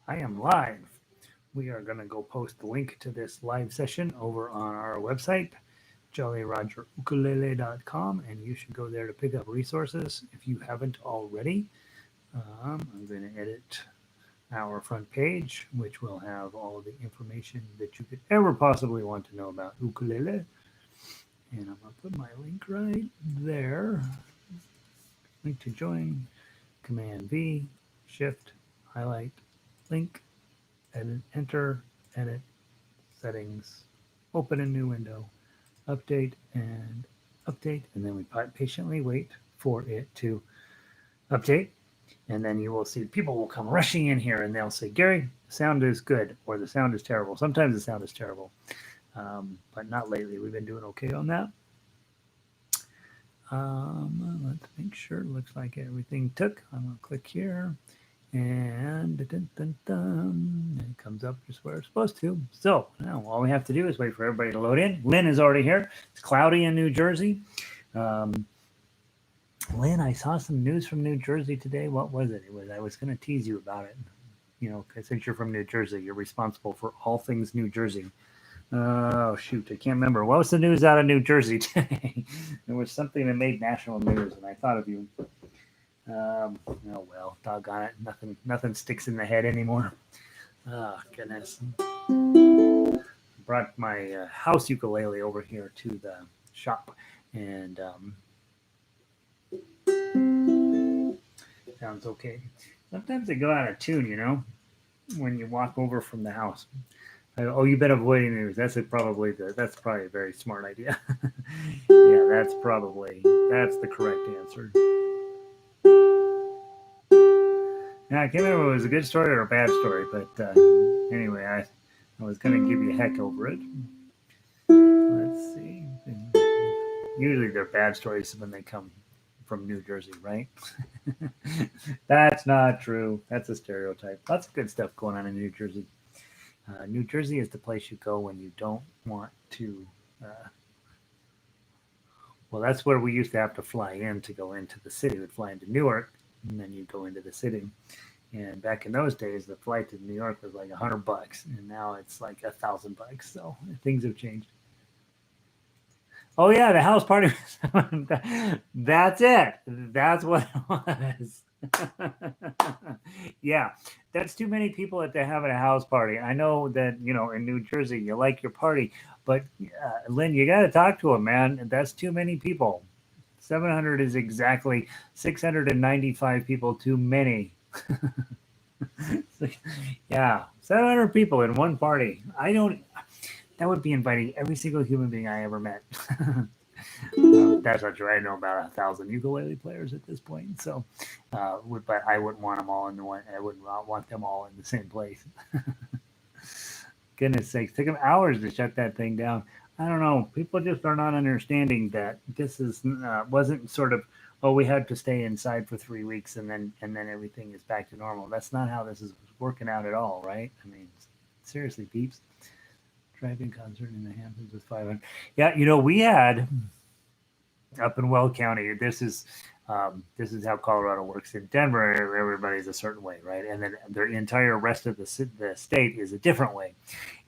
I am live. We are going to go post the link to this live session over on our website, jollyrogerukulele.com, and you should go there to pick up resources if you haven't already. I'm going to edit our front page, which will have all of the information that you could ever possibly want to know about ukulele. And I'm going to put my link right there. Link to join, Command V, Shift, highlight, link, edit, enter, edit, settings, open a new window, update, and then we patiently wait for it to update. And then you will see people will come rushing in here and they'll say, Gary, the sound is good or the sound is terrible. Sometimes the sound is terrible, but not lately. We've been doing okay on that. Let's make sure it looks like everything took. I'm going to click here and it comes up just where it's supposed to. So now all we have to do is wait for everybody to load in. Lynn is already here. It's cloudy in New Jersey. Lynn, I saw some news from New Jersey today. What was it? I was going to tease you about it. You know, since you're from New Jersey, you're responsible for all things New Jersey. Oh, shoot. I can't remember. What was the news out of New Jersey today? There was something that made national news, and I thought of you. Oh, well, doggone it. Nothing sticks in the head anymore. Oh, goodness. Brought my house ukulele over here to the shop, and sounds okay. Sometimes they go out of tune, you know, when you walk over from the house. Oh, you've been avoiding news. That's probably a very smart idea. Yeah, that's the correct answer. Yeah, I can't remember if it was a good story or a bad story, but anyway, I was going to give you heck over it. Let's see. Usually they're bad stories when they come from New Jersey, right? That's not true. That's a stereotype. Lots of good stuff going on in New Jersey. New Jersey is the place you go when you don't want to. Well, that's where we used to have to fly in to go into the city. We'd fly into Newark, and then you go into the city. And back in those days, the flight to New York was like $100, and now it's like $1,000. So things have changed. Oh yeah, the house party. That's it. That's what it was. Yeah, that's too many people at having a house party. I know that in New Jersey you like your party, but Lynn, you got to talk to him, man. That's too many people. 700 is exactly 695 people too many. Yeah, 700 people in one party. I don't. That would be inviting every single human being I ever met. That's not true. I know about 1,000 ukulele players at this point. So, but I wouldn't want them all in the one. I would not want them all in the same place. Goodness sakes, took them hours to shut that thing down. I don't know. People just are not understanding that this is wasn't sort of, oh, we had to stay inside for 3 weeks and then everything is back to normal. That's not how this is working out at all, right? I mean, seriously, peeps. Drive-in concert in the Hamptons with 500. Yeah, we had up in Weld County. This is how Colorado works. In Denver, everybody's a certain way, right? And then the entire rest of the state is a different way.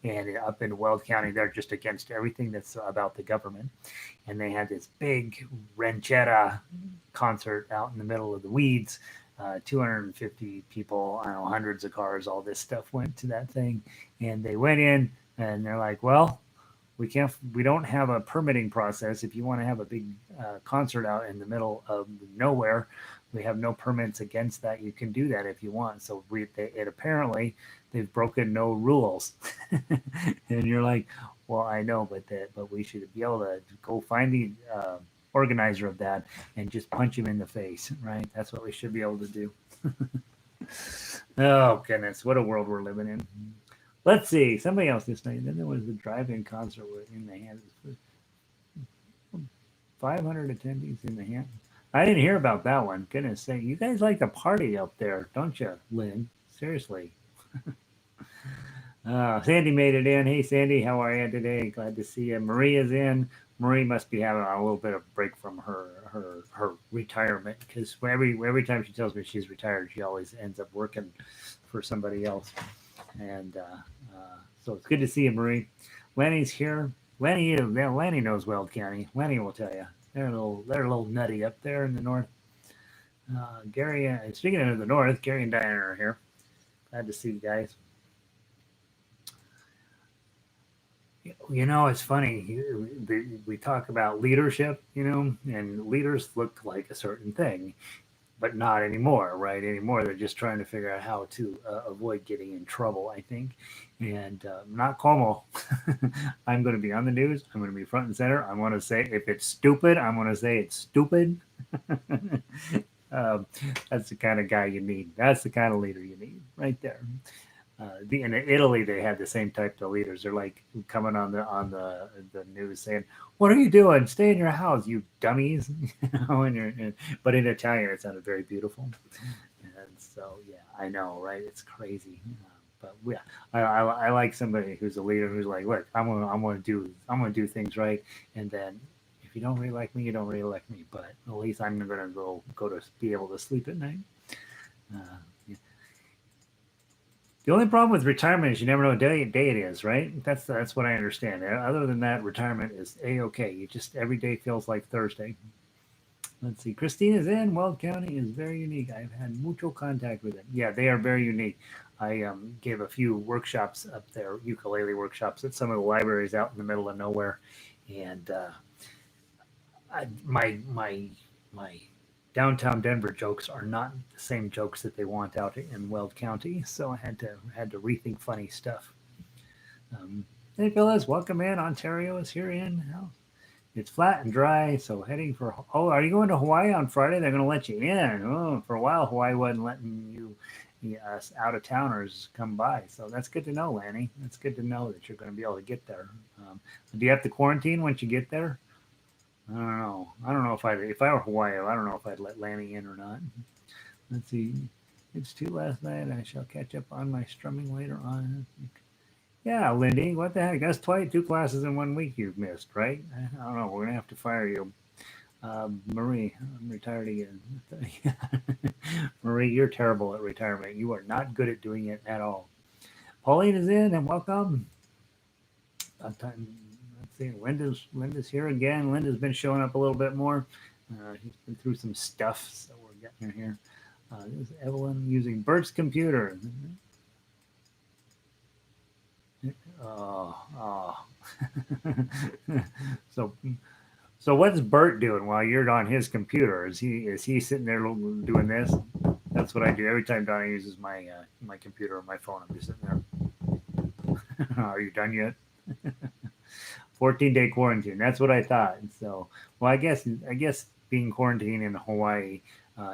And up in Weld County, they're just against everything that's about the government. And they had this big ranchera concert out in the middle of the weeds. 250 people, I don't know, hundreds of cars, all this stuff went to that thing. And they went in and they're like, well, we don't have a permitting process. If you want to have a big concert out in the middle of nowhere, we have no permits against that. You can do that if you want. So apparently they've broken no rules. And you're like, well, I know, but we should be able to go find the organizer of that and just punch him in the face, right? That's what we should be able to do. Oh goodness, what a world we're living in. Let's see. Somebody else this night. Then there was the drive-in concert in the Hamptons. 500 attendees in the Hamptons. I didn't hear about that one. Goodness sake. You guys like to party up there, don't you, Lynn? Seriously. Sandy made it in. Hey, Sandy, how are you today? Glad to see you. Maria's in. Marie must be having a little bit of break from her her retirement, because every time she tells me she's retired, she always ends up working for somebody else. And so it's good to see you, Marie. Lanny's here. Lanny knows Weld County. Lanny will tell you they're a little nutty up there in the north. Gary, speaking of the north, Gary and Diana are here. Glad to see you guys. It's funny. We talk about leadership, and leaders look like a certain thing, but not anymore, right? Anymore, they're just trying to figure out how to avoid getting in trouble, I think. And not Como. I'm going to be on the news. I'm going to be front and center. I'm going to say, if it's stupid, I'm going to say it's stupid. um, that's the kind of guy you need. That's the kind of leader you need, right there. In Italy, they had the same type of leaders. They're like coming on the news saying, "What are you doing? Stay in your house, you dummies!" But in Italian, it sounded very beautiful. And so, yeah, I know, right? It's crazy. But yeah, I like somebody who's a leader who's like, "Look, I'm gonna do things right," and then if you don't really like me, you don't really like me. But at least I'm gonna go to be able to sleep at night. Uh, The only problem with retirement is you never know what day it is, right? That's what I understand. Other than that, retirement is a-okay. You just every day feels like Thursday. Let's see. Christine is in. Weld County is very unique. I've had mucho contact with it. Yeah, they are very unique. I gave a few workshops up there, ukulele workshops at some of the libraries out in the middle of nowhere, and my downtown Denver jokes are not the same jokes that they want out in Weld County. So I had to rethink funny stuff. Um, hey fellas, welcome in. Ontario is here in house. It's flat and dry, so heading for. Oh, are you going to Hawaii on Friday? They're going to let you in. Oh, for a while Hawaii wasn't letting us out of towners come by. So that's good to know, Lanny. That's good to know that you're going to be able to get there. Do you have to quarantine once you get there? I don't know. I don't know if I were Hawaii, I don't know if I'd let Lanny in or not. Let's see. It's 2 last night. I shall catch up on my strumming later on. Yeah, Lindy, what the heck? That's 2 classes in 1 week you've missed, right? I don't know. We're gonna have to fire you. Marie, I'm retired again. Marie, you're terrible at retirement. You are not good at doing it at all. Pauline is in, and welcome. Time. Let's see. Linda's here again. Linda's been showing up a little bit more. She's been through some stuff, so we're getting her here. This is Evelyn using Bert's computer. Oh. so what's Bert doing while you're on his computer? Is he sitting there doing this? That's what I do every time Donnie uses my my computer or my phone. I'm just sitting there. Are you done yet? 14-day quarantine. That's what I thought. So, well, I guess being quarantined in Hawaii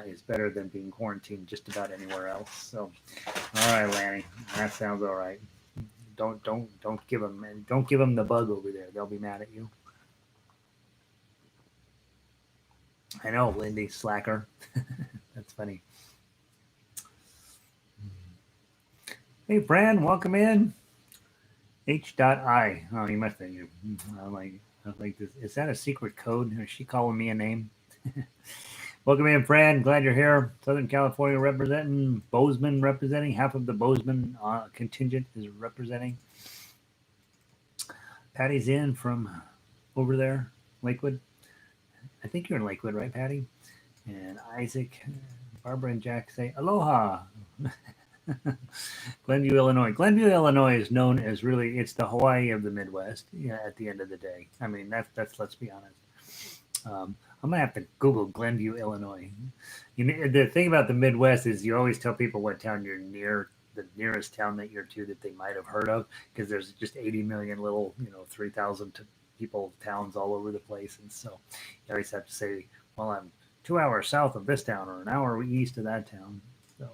is better than being quarantined just about anywhere else. So, all right, Lanny, that sounds all right. Don't give them the bug over there. They'll be mad at you. I know, Lindy, slacker. That's funny. Hey, Fran, welcome in. H.I. Oh, you must think you. I like this. Is that a secret code? Is she calling me a name? Welcome in, Fran. Glad you're here. Southern California representing. Bozeman representing. Half of the Bozeman contingent is representing. Patty's in from over there, Lakewood. I think you're in Lakewood, right, Patty? And Isaac, Barbara, and Jack say aloha. Glenview, Illinois. Glenview, Illinois is known as it's the Hawaii of the Midwest. Yeah, at the end of the day, I mean that's let's be honest. I'm gonna have to Google Glenview, Illinois. The thing about the Midwest is you always tell people what town you're near, the nearest town that you're to that they might have heard of, because there's just 80 million little 3,000 people towns all over the place, and so you always have to say, well, I'm 2 hours south of this town or an hour east of that town. So.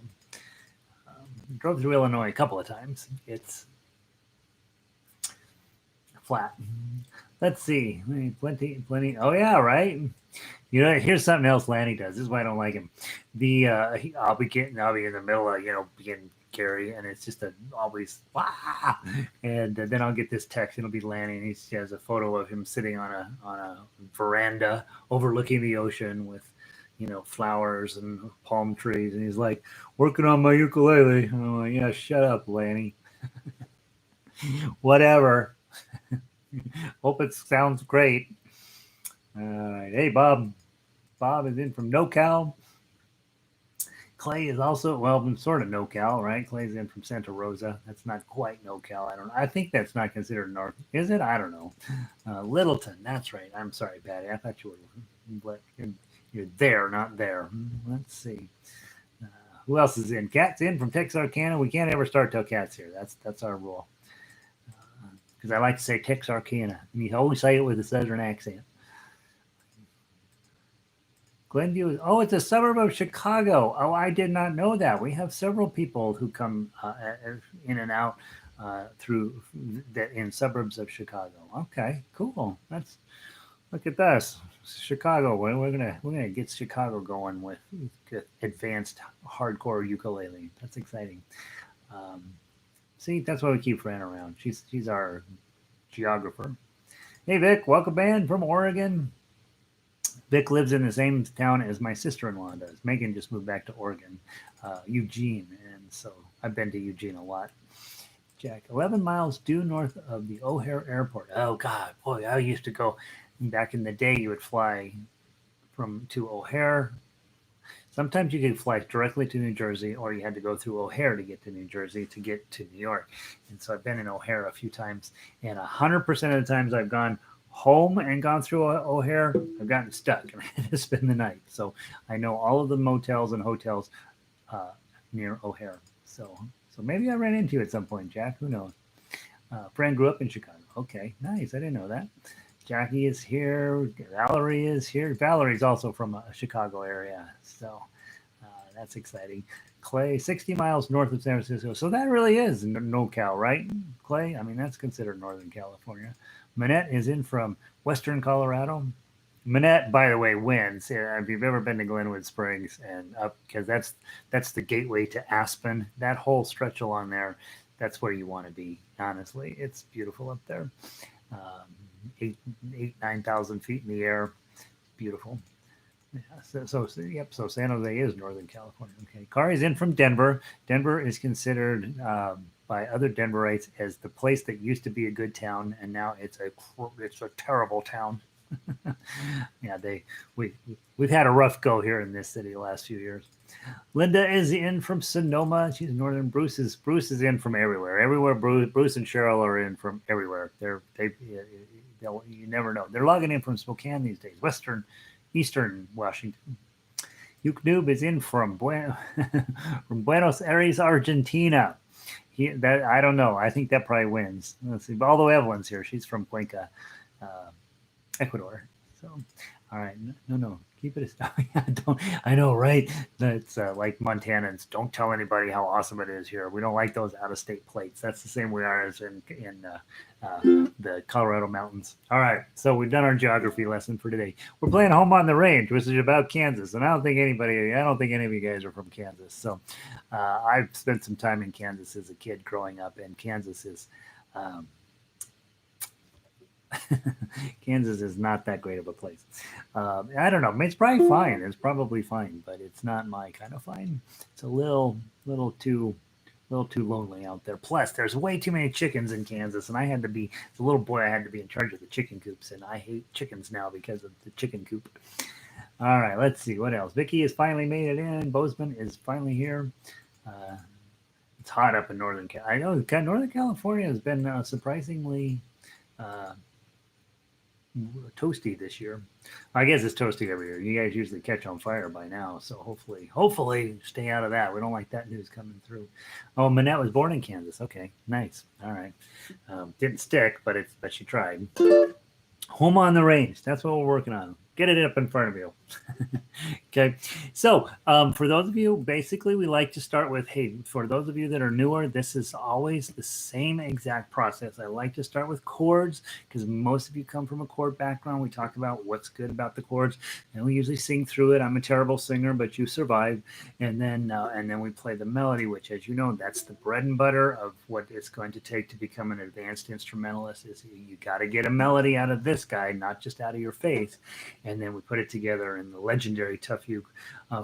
Drove through Illinois a couple of times. It's flat. Let's see. Plenty. Oh yeah, right. Here's something else Lanny does. This is why I don't like him. I'll be in the middle of getting Gary, and it's just always wow. And then I'll get this text. It'll be Lanny, and he has a photo of him sitting on a veranda overlooking the ocean with, flowers and palm trees, and he's like working on my ukulele. And I'm like, yeah, shut up, Lanny. Whatever. Hope it sounds great. All right, hey Bob. Bob is in from NoCal. Clay is also, well, sort of NoCal, right? Clay's in from Santa Rosa. That's not quite NoCal. I don't know. I think that's not considered North. Is it? I don't know. Littleton. That's right. I'm sorry, Patty. I thought you were. You're there, not there. Let's see. Who else is in? Cat's in from Texarkana. We can't ever start till Cat's here. That's our rule. Because I like to say Texarkana. And you always say it with a southern accent. Glenview is, it's a suburb of Chicago. Oh, I did not know that. We have several people who come in and out through that in suburbs of Chicago. Okay, cool. Look at this, Chicago. We're gonna get Chicago going with advanced hardcore ukulele. That's exciting. See, that's why we keep Fran around. She's our geographer. Hey Vic, welcome band from Oregon. Vic lives in the same town as my sister-in-law does. Megan just moved back to Oregon, Eugene, and so I've been to Eugene a lot. Jack, 11 miles due north of the O'Hare Airport. Oh God, boy, I used to go back in the day. You would fly to O'Hare. Sometimes you could fly directly to New Jersey, or you had to go through O'Hare to get to New Jersey to get to New York. And so I've been in O'Hare a few times, and 100% of the times I've gone home and gone through O'Hare, I've gotten stuck and I had to spend the night. So I know all of the motels and hotels near O'Hare. So maybe I ran into you at some point, Jack. Who knows? Friend grew up in Chicago. Okay, nice. I didn't know that. Jackie is here. Valerie is here. Valerie's also from a Chicago area. So that's exciting. Clay, 60 miles north of San Francisco. So that really is NoCal, right, Clay? I mean, that's considered Northern California. Manette is in from Western Colorado. Manette, by the way, wins. If you've ever been to Glenwood Springs and up, because that's the gateway to Aspen. That whole stretch along there, that's where you want to be. Honestly, it's beautiful up there. 9,000 feet in the air. Beautiful. Yeah, so San Jose is Northern California. Okay, Kari's in from Denver. Denver is considered by other Denverites as the place that used to be a good town, and now it's a terrible town. Yeah, we've had a rough go here in this city the last few years. Linda is in from Sonoma. She's northern. Bruce is in from everywhere. Everywhere. Bruce and Cheryl are in from everywhere. You never know. They're logging in from Spokane these days. Eastern Washington. Uke Noob is in from Buenos Aires, Argentina. I don't know. I think that probably wins. Let's see. Although Evelyn's here, she's from Cuenca, Ecuador. So, all right. No. Keep it. I know, right? That's like Montanans. Don't tell anybody how awesome it is here. We don't like those out-of-state plates. That's the same we are as in the Colorado mountains. All right. So we've done our geography lesson for today. We're playing Home on the Range, which is about Kansas. And I don't think any of you guys are from Kansas. So I've spent some time in Kansas as a kid growing up, and Kansas is Kansas is not that great of a place. I don't know. It's probably fine. It's probably fine, but it's not my kind of fine. It's a little too lonely out there. Plus, there's way too many chickens in Kansas, and as a little boy, I had to be in charge of the chicken coops, and I hate chickens now because of the chicken coop. All right, let's see what else. Vicky has finally made it in. Bozeman is finally here. It's hot up in Northern California. I know Northern California has been surprisingly toasty this year. I guess it's toasty every year. You guys usually catch on fire by now, so hopefully stay out of that. We don't like that news coming through. Oh, Manette was born in Kansas. Okay, nice. All right, didn't stick, but she tried. Home on the Range. That's what we're working on. Get it up in front of you. Okay, so for those of you, basically, we like to start with, hey, for those of you that are newer, this is always the same exact process. I like to start with chords because most of you come from a chord background. We talk about what's good about the chords, and we usually sing through it. I'm a terrible singer, but you survive, and then we play the melody, which, as you know, that's the bread and butter of what it's going to take to become an advanced instrumentalist. Is you got to get a melody out of this guy, not just out of your face, and then we put it together in the legendary Tough Uke.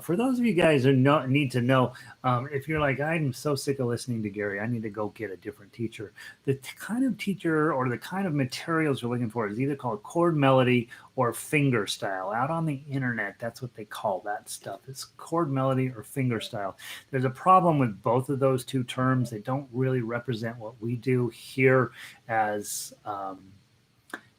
For those of you guys who need to know, if you're like, I'm so sick of listening to Gary, I need to go get a different teacher. The kind of teacher or the kind of materials you're looking for is either called chord melody or finger style. Out on the internet, that's what they call that stuff. It's chord melody or finger style. There's a problem with both of those two terms. They don't really represent what we do here as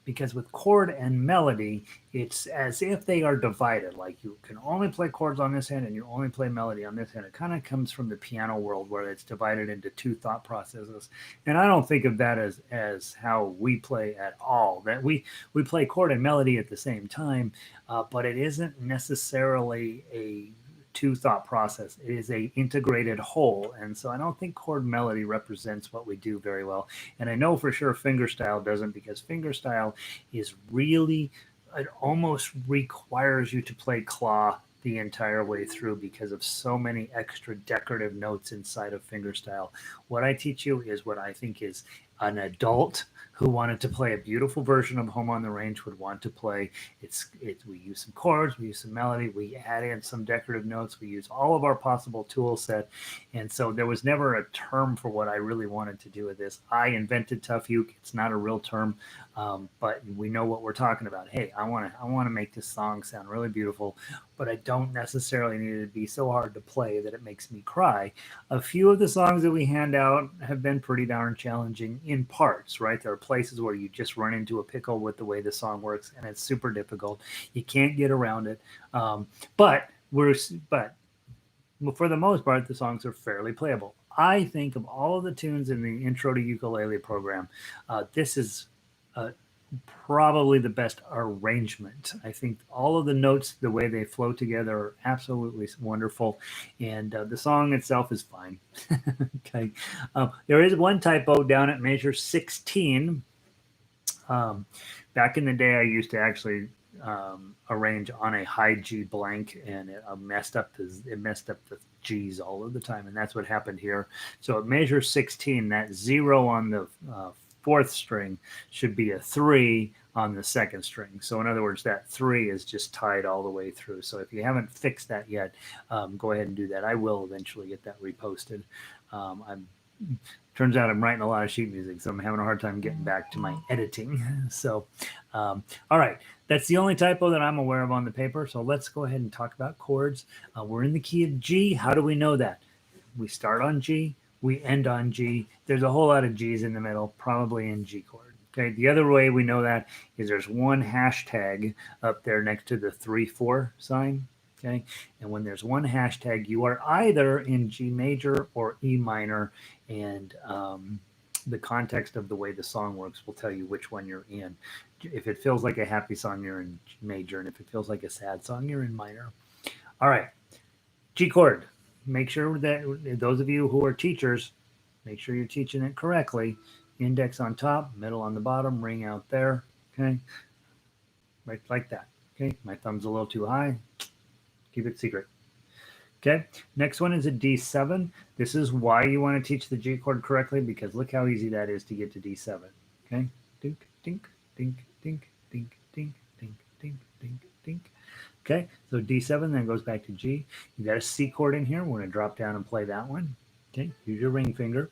because with chord and melody, it's as if they are divided. Like you can only play chords on this end and you only play melody on this end. It kind of comes from the piano world where it's divided into two thought processes. And I don't think of that as how we play at all. That we play chord and melody at the same time, but it isn't necessarily a two thought process. It is a integrated whole, and so I don't think chord melody represents what we do very well. And I know for sure fingerstyle doesn't, because fingerstyle is really, it almost requires you to play claw the entire way through because of so many extra decorative notes inside of fingerstyle. What I teach you is what I think is an adult who wanted to play a beautiful version of Home on the Range would want to play. We use some chords, we use some melody, we add in some decorative notes, we use all of our possible tool set, and so there was never a term for what I really wanted to do with this. I invented Tough Uke. It's not a real term, but we know what we're talking about. Hey, I want to make this song sound really beautiful, but I don't necessarily need it to be so hard to play that it makes me cry. A few of the songs that we hand out have been pretty darn challenging in parts, right? There are places where you just run into a pickle with the way the song works, and it's super difficult. You can't get around it. But for the most part, the songs are fairly playable. I think of all of the tunes in the Intro to Ukulele program, this is probably the best arrangement. I think all of the notes, the way they flow together, are absolutely wonderful, and the song itself is fine. Okay, there is one typo down at measure 16. Um, Back in the day, I used to actually arrange on a high G blank, and it messed up the G's all of the time, and that's what happened here. So at measure 16, that zero on the fourth string should be a 3 on the second string. So in other words, that 3 is just tied all the way through. So if you haven't fixed that yet, go ahead and do that. I will eventually get that reposted. I'm Turns out I'm writing a lot of sheet music, so I'm having a hard time getting back to my editing. So, all right, that's the only typo that I'm aware of on the paper. So let's go ahead and talk about chords. We're in the key of G. How do we know that? We start on G, we end on G. There's a whole lot of G's in the middle, probably in G chord. Okay, the other way we know that is there's one hashtag up there next to the 3-4 sign. Okay, and when there's one hashtag, you are either in G major or E minor, and the context of the way the song works will tell you which one you're in. If it feels like a happy song, you're in G major, and if it feels like a sad song, you're in minor. All right, G chord. Make sure that those of you who are teachers, make sure you're teaching it correctly. Index on top, middle on the bottom, ring out there. Okay, right like that. Okay, my thumb's a little too high. Keep it secret. Okay, next one is a D7. This is why you want to teach the G chord correctly, because look how easy that is to get to D7. Okay, dink, dink, dink, dink, dink, dink, dink, dink, dink, dink. Okay, so D7 then goes back to G. You got a C chord in here. We're going to drop down and play that one. Okay, use your ring finger.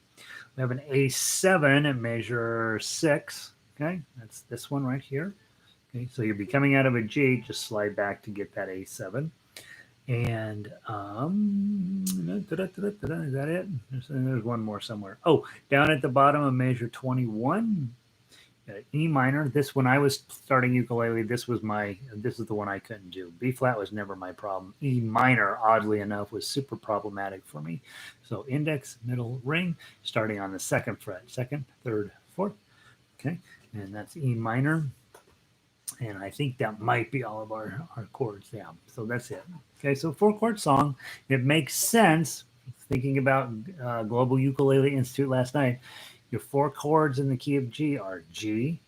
We have an A7 at measure 6. Okay, that's this one right here. Okay, so you'll be coming out of a G, just slide back to get that A7. And is that it? There's one more somewhere. Oh, down at the bottom of measure 21, E minor. This, when I was starting ukulele, this is the one I couldn't do. B flat was never my problem. E minor, oddly enough, was super problematic for me. So index, middle, ring, starting on the second fret, second, third, fourth. Okay, and that's E minor. And I think that might be all of our chords. Yeah, so that's it. Okay, so 4 chord song. It makes sense. Thinking about Global Ukulele Institute last night, your 4 chords in the key of G are G,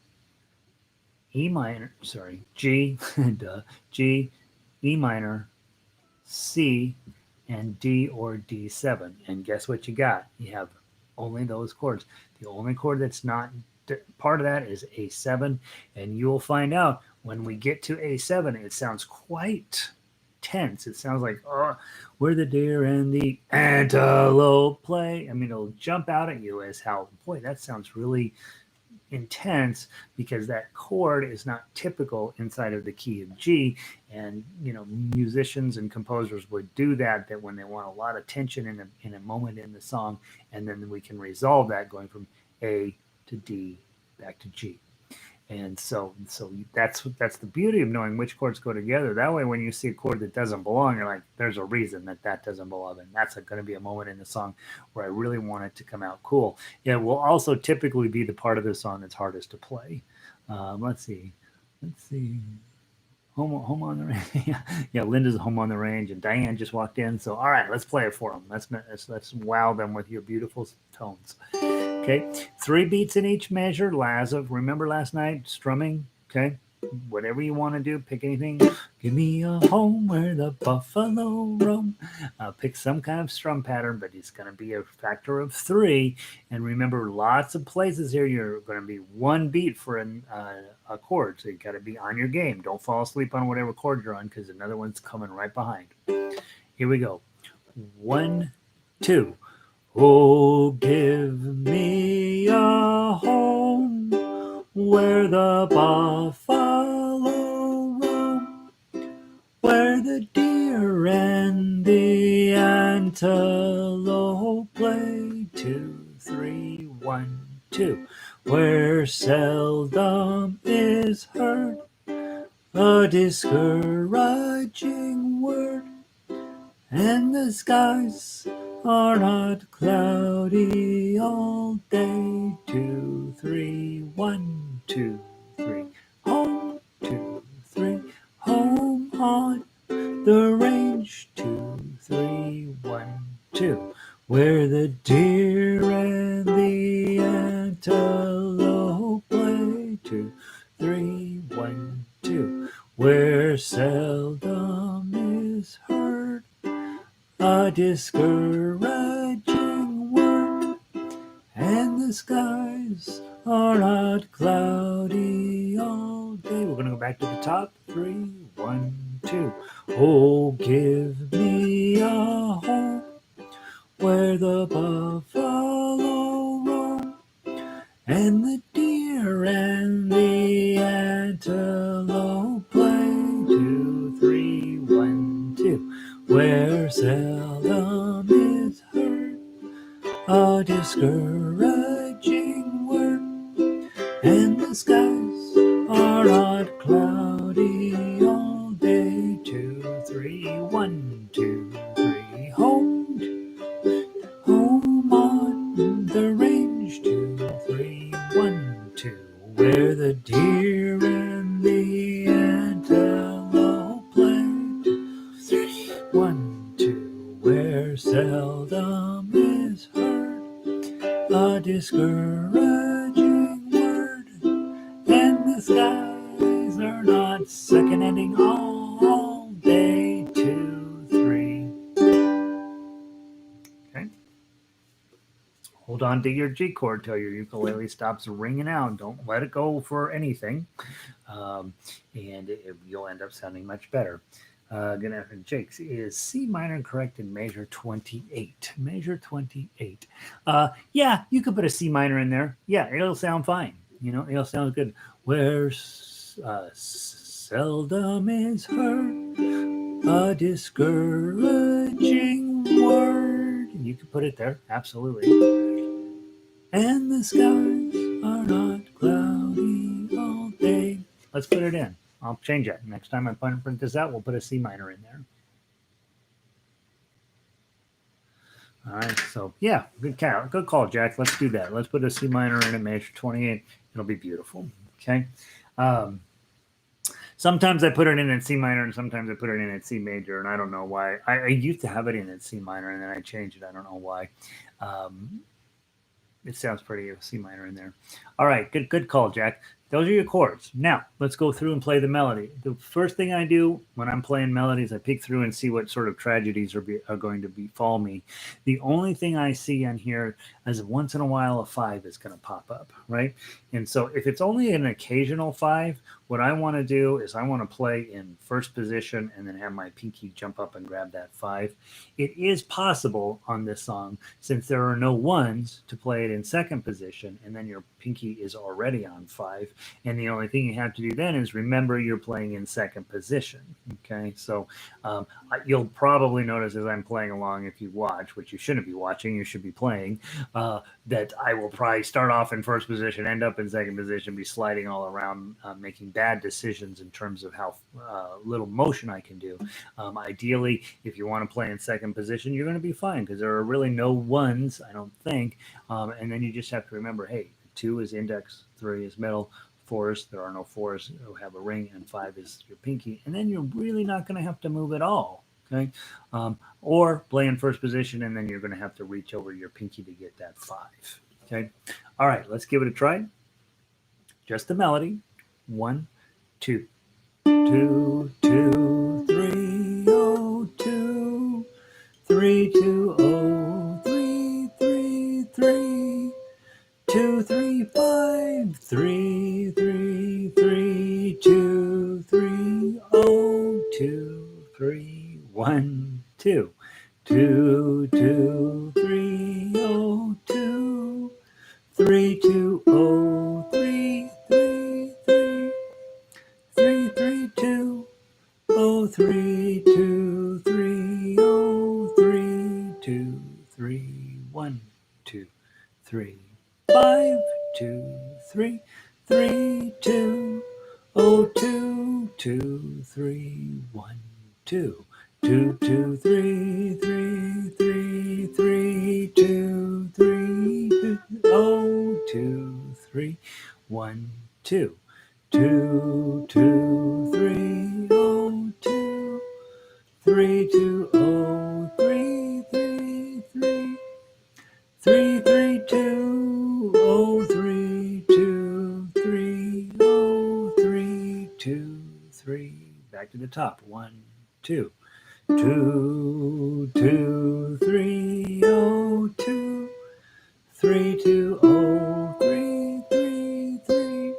E minor, sorry, G, duh, G, E minor, C, and D or D7. And guess what you got? You have only those chords. The only chord that's not part of that is A7. And you'll find out when we get to A7, it sounds quite tense. It sounds like, oh, where the deer and the antelope play. I mean, it'll jump out at you as how, boy, that sounds really intense because that chord is not typical inside of the key of G. And musicians and composers would do that when they want a lot of tension in a moment in the song, and then we can resolve that going from A to D back to G. And so that's the beauty of knowing which chords go together. That way, when you see a chord that doesn't belong, you're like, there's a reason that doesn't belong, and that's going to be a moment in the song where I really want it to come out cool. It will also typically be the part of the song that's hardest to play. Let's see. Home on the range. Yeah, Linda's home on the range, and Diane just walked in. So, all right, let's play it for them. Let's wow them with your beautiful tones. Okay, 3 beats in each measure. Laza, remember last night strumming? Okay, whatever you want to do, pick anything. Give me a home where the buffalo roam. Pick some kind of strum pattern, but it's going to be a factor of 3. And remember, lots of places here, you're going to be 1 beat for a chord. So you got to be on your game. Don't fall asleep on whatever chord you're on because another one's coming right behind. Here we go. 1, 2. Oh, give me a home where the buffalo roam, where the deer and the antelope play. 2, 3, 1, 2. Where seldom is heard a discouraging word, and the skies are not cloudy all day. 2, 3, 1, 2, 3. Home, 2, 3. Home on the range. 2, 3, 1, 2. Where the deer and the antelope play. 2, 3, 1, 2. Where seldom is heard a discouraging word, and the skies are not cloudy all day. We're going to go back to the top. 3, 1, 2. Oh, give me a home where the buffalo roam, and the deer and the antelope play. 2, 3, 1, 2. Where seldom is heard a discouraging word, and the skies are not cloudy all day. 2, 3, 1, 2, 3. Home on the range. 2, 3, 1, 2. Where the deer and the antelope play. 2, 3, 1, 2. Where seldom is heard a discouraging word, and the skies are not second ending all day. 2, 3. Okay. Hold on to your G chord till your ukulele stops ringing out. Don't let it go for anything, and you'll end up sounding much better. Good afternoon, Jakes. Is C minor correct in measure 28? Measure 28. Yeah, you could put a C minor in there. Yeah, it'll sound fine. It'll sound good. Where seldom is heard a discouraging word. You could put it there, absolutely. And the skies are not cloudy all day. Let's put it in. I'll change it. Next time I print this out, we'll put a C minor in there. All right, so yeah, good call, Jack. Let's do that. Let's put a C minor in a measure 28. It'll be beautiful. Okay. Sometimes I put it in at C minor, and sometimes I put it in at C major, and I don't know why. I used to have it in at C minor, and then I changed it. I don't know why. Um, it sounds pretty C minor in there. All right, good call, Jack. Those are your chords. Now let's go through and play the melody. The first thing I do when I'm playing melodies, I peek through and see what sort of tragedies are going to befall me. The only thing I see on here is once in a while a five is going to pop up, right? And so if it's only an occasional five, what I want to do is I want to play in first position and then have my pinky jump up and grab that five. It is possible on this song, since there are no ones, to play it in second position, and then your pinky is already on five. And the only thing you have to do then is remember you're playing in second position. Okay, so you'll probably notice as I'm playing along, if you watch, which you shouldn't be watching, you should be playing, that I will probably start off in first position, end up in second position, be sliding all around, making bad decisions in terms of how little motion I can do. Ideally, if you want to play in second position, you're going to be fine because there are really no ones, I don't think. And then you just have to remember, hey, two is index, three is middle, fours, there are no fours who have a ring, and five is your pinky. And then you're really not going to have to move at all. Okay. Or play in first position, and then you're going to have to reach over your pinky to get that five. Okay. All right, let's give it a try. Just the melody. 1, 2. 2, 2, 3, oh, 2. 3, 2, oh, 3, 3, 3. 2, 3, 5, 3, 3, 3, 2, 3, oh, 2, 3, 1, 2. 2, 2, 3, oh, 2. 3, 2, oh, 3, 3, 3. 3, 3, 2, oh, 3, 2, 3, oh, 3, 2, 3, 1, 2, 3, 5, 2, 3, 3, 2, oh, 2, 2, 3, 1, 2, 2, 2, 3, 3, 3, 3, 2, 3, 2, oh, 2, 3, 1, 2. 2, 2, 3, oh, 2, 3, 2, oh, 3, 3, 3, 3, 3, 2, oh, 3, 2, 3, oh, 3, 2, 3. Back to the top. 1, 2. 2, 2, 3, oh, 2, 3, 2, oh, 3, 3, 3.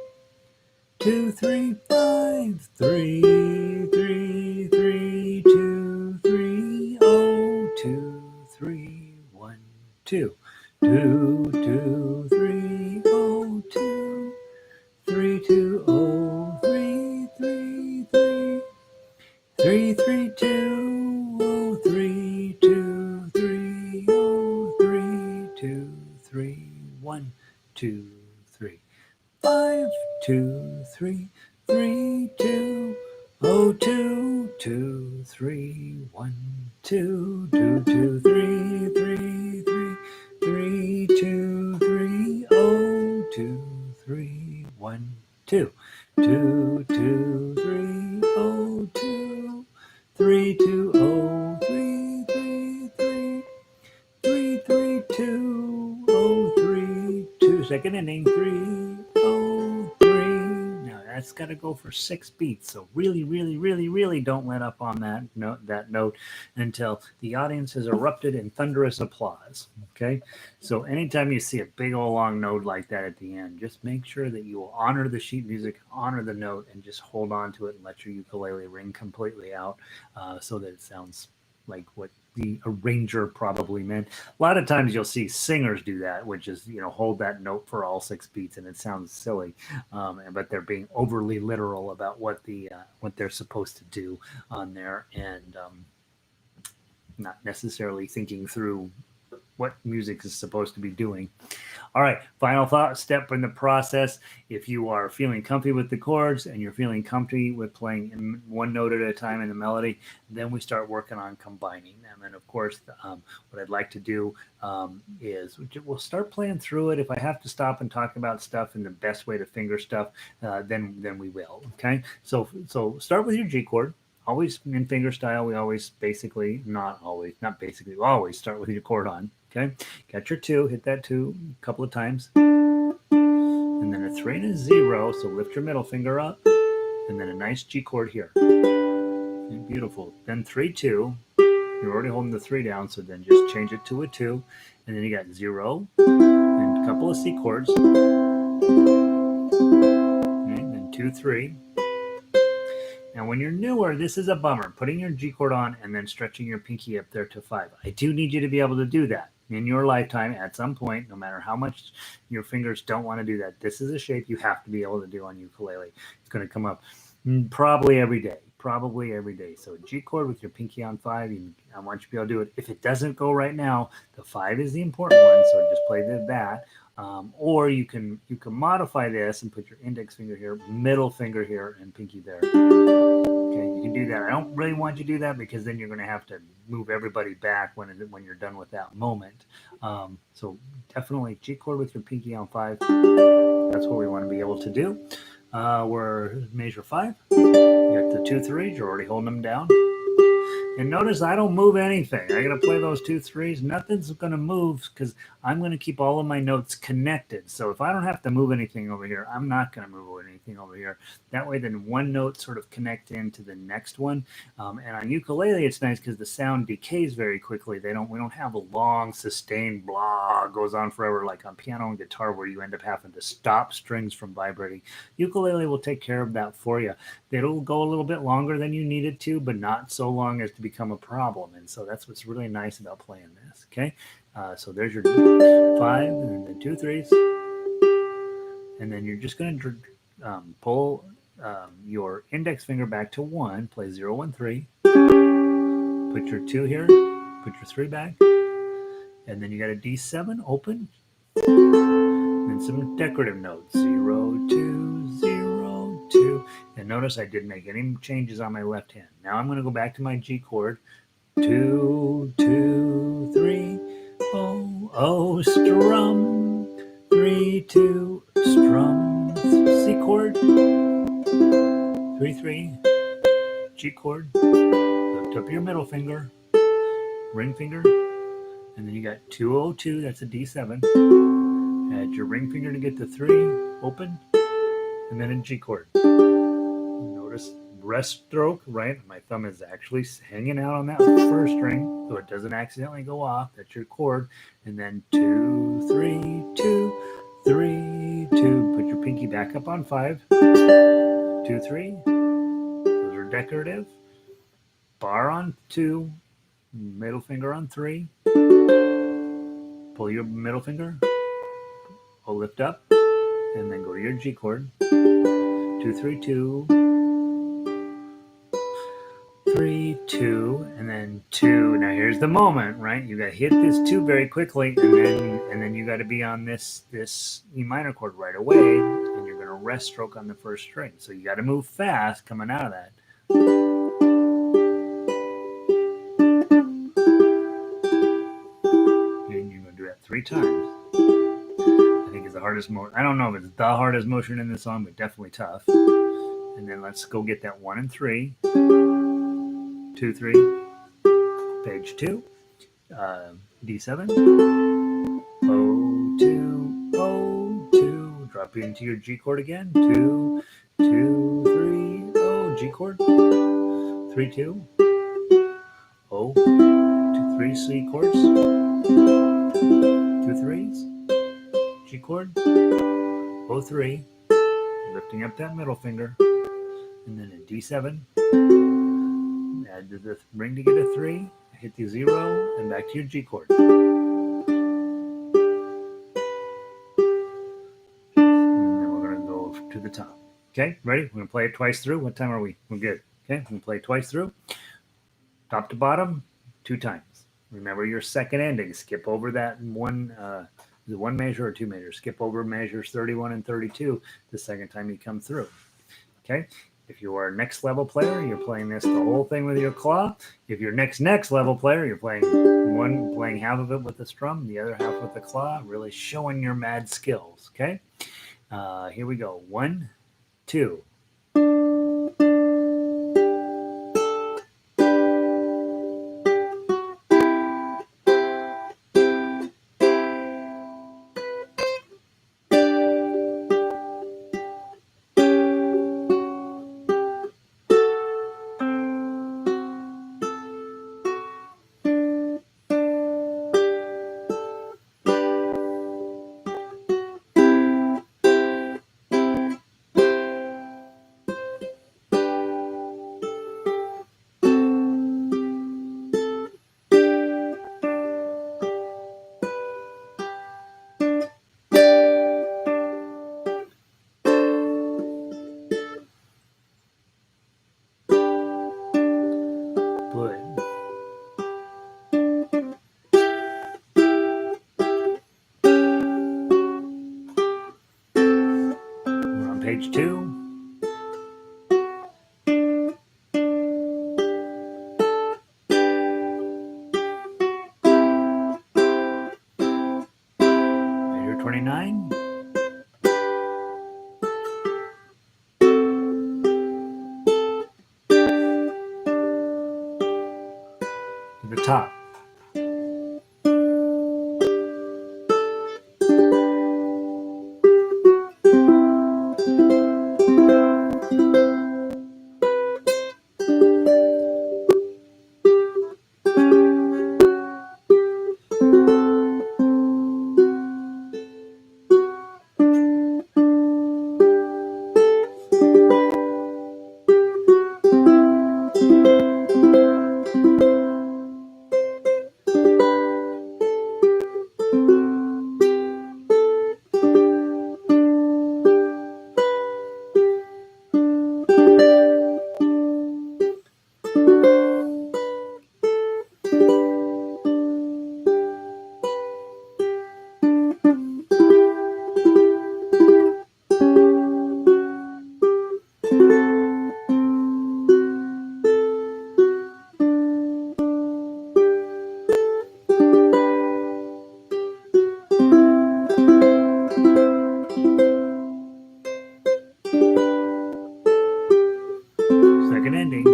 2, 3, 5, 3, 3, 3, 2, 3, oh, 2, 3, 1, 2. 2, 2, 3, oh, 2, 3, 2, oh, 3, 3, 3. 3, 3, 2, oh, 3, 2, 3, oh, 3, 2, 3, 1, 2, 3. 5, 2, 3, 3, 2, oh, 2, 2, 3, 1, 2, 2, 2, 3, 3, 3, 3, 2, 3, oh, 2, 3, 1, 2, 2, 2, 3, oh, 2, 3, 2, oh, 3, 3, 3. 3, 3, 2, oh, 3, 2. Second inning, 3, oh, 3. Now that's got to go for 6 beats. So really, really, really, really don't let up on that note until the audience has erupted in thunderous applause. Okay. So anytime you see a big old long note like that at the end, just make sure that you will honor the sheet music, honor the note, and just hold on to it and let your ukulele ring completely out, so that it sounds like what the arranger probably meant. A lot of times you'll see singers do that, which is, hold that note for all 6 beats, and it sounds silly, but they're being overly literal about what they're supposed to do on there, and not necessarily thinking through what music is supposed to be doing. All right, final thought step in the process. If you are feeling comfy with the chords and you're feeling comfy with playing one note at a time in the melody, then we start working on combining them. And of course, what I'd like to do is we'll start playing through it. If I have to stop and talk about stuff and the best way to finger stuff, then we will. Okay, so start with your G chord. Always in finger style, we always basically, not basically, we always start with your chord on. Okay, got your 2, hit that 2 a couple of times, and then a 3 and a 0, so lift your middle finger up, and then a nice G chord here. Beautiful. Then 3, 2, you're already holding the 3 down, so then just change it to a 2, and then you got 0, and a couple of C chords, and then 2, 3. Now, when you're newer, this is a bummer, putting your G chord on and then stretching your pinky up there to 5. I do need you to be able to do that in your lifetime at some point, no matter how much your fingers don't want to do that. This is a shape you have to be able to do on ukulele. It's going to come up probably every day. So G chord with your pinky on 5, I want you to be able to do it. If it doesn't go right now, the 5 is the important one, so just play that. Or you can modify this and put your index finger here, middle finger here, and pinky there. Okay, you can do that. I don't really want you to do that because then you're going to have to move everybody back when you're done with that moment. So definitely G chord with your pinky on 5. That's what we want to be able to do. We're measure 5. You got the 2 3s. You're already holding them down. And notice I don't move anything. I got to play those 2 3s. Nothing's going to move because I'm going to keep all of my notes connected. So if I don't have to move anything over here, I'm not going to move anything over here. That way, then one note sort of connect into the next one. And on ukulele, it's nice because the sound decays very quickly. We don't have a long, sustained blah goes on forever like on piano and guitar where you end up having to stop strings from vibrating. Ukulele will take care of that for you. It'll go a little bit longer than you need it to, but not so long as to become a problem. And so that's what's really nice about playing this. Okay, so there's your 5 and then 2 3s, and then you're just going to pull your index finger back to 1, play 0 1 3, put your 2 here, put your 3 back, and then you got a D7 open, and then some decorative notes, 0 2 0 2. And notice I didn't make any changes on my left hand. Now I'm going to go back to my G chord. 2 2 3 oh oh strum 3 2 strum C chord 3 3 G chord, lift up your middle finger, ring finger, and then you got 202, that's a D7. Add your ring finger to get the 3 open, and then a G chord. Notice rest stroke, right? My thumb is actually hanging out on that first string, so it doesn't accidentally go off. That's your chord. And then 2 3 2 3 2. Put your pinky back up on 5. 2 3. Those are decorative. Bar on 2. Middle finger on 3. Pull your middle finger. Pull lift up, and then go to your G chord. 2 3 2. 3 2, and then 2. Now here's the moment, right? You got to hit this 2 very quickly, and then you got to be on this E minor chord right away, and you're going to rest stroke on the first string. So you got to move fast coming out of that. And you're going to do that 3 times. I think it's the hardest motion. I don't know if it's the hardest motion in the song, but definitely tough. And then let's go get that 1 and 3. 2 3, page 2, D7, O2, O2, drop into your G chord again, 2 2 3, O, G chord, 3 2, O, 2 3, C chords, 2 3s, G chord, O3, lifting up that middle finger, and then a D7. Add the ring to get a 3, hit the 0, and back to your G chord. And then we're going to go to the top. Okay, ready? We're going to play it twice through. What time are we? We're good. Okay, we're going to play it twice through. Top to bottom, 2 times. Remember your second ending. Skip over that one. Is it one measure or two measures? Skip over measures 31 and 32 the second time you come through. Okay. If you are a next level player, you're playing this the whole thing with your claw. If you're next level player, you're playing half of it with the strum, the other half with the claw, really showing your mad skills. Okay. Here we go. 1, 2. Good. We're on page 2. Measure 29. To the top. Second ending.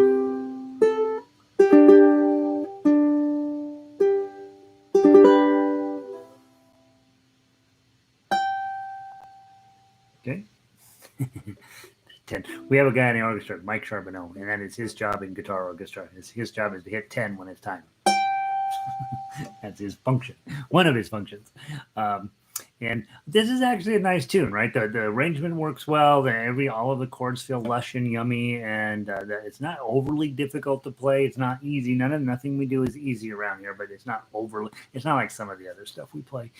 Okay. 10. We have a guy in the orchestra, Mike Charbonneau, and that is his job in guitar orchestra. His job is to hit 10 when it's time. That's his function, one of his functions. Um, and this is actually a nice tune, right? The arrangement works well. All of the chords feel lush and yummy, and it's not overly difficult to play. It's not easy. Nothing we do is easy around here, but it's not overly. It's not like some of the other stuff we play.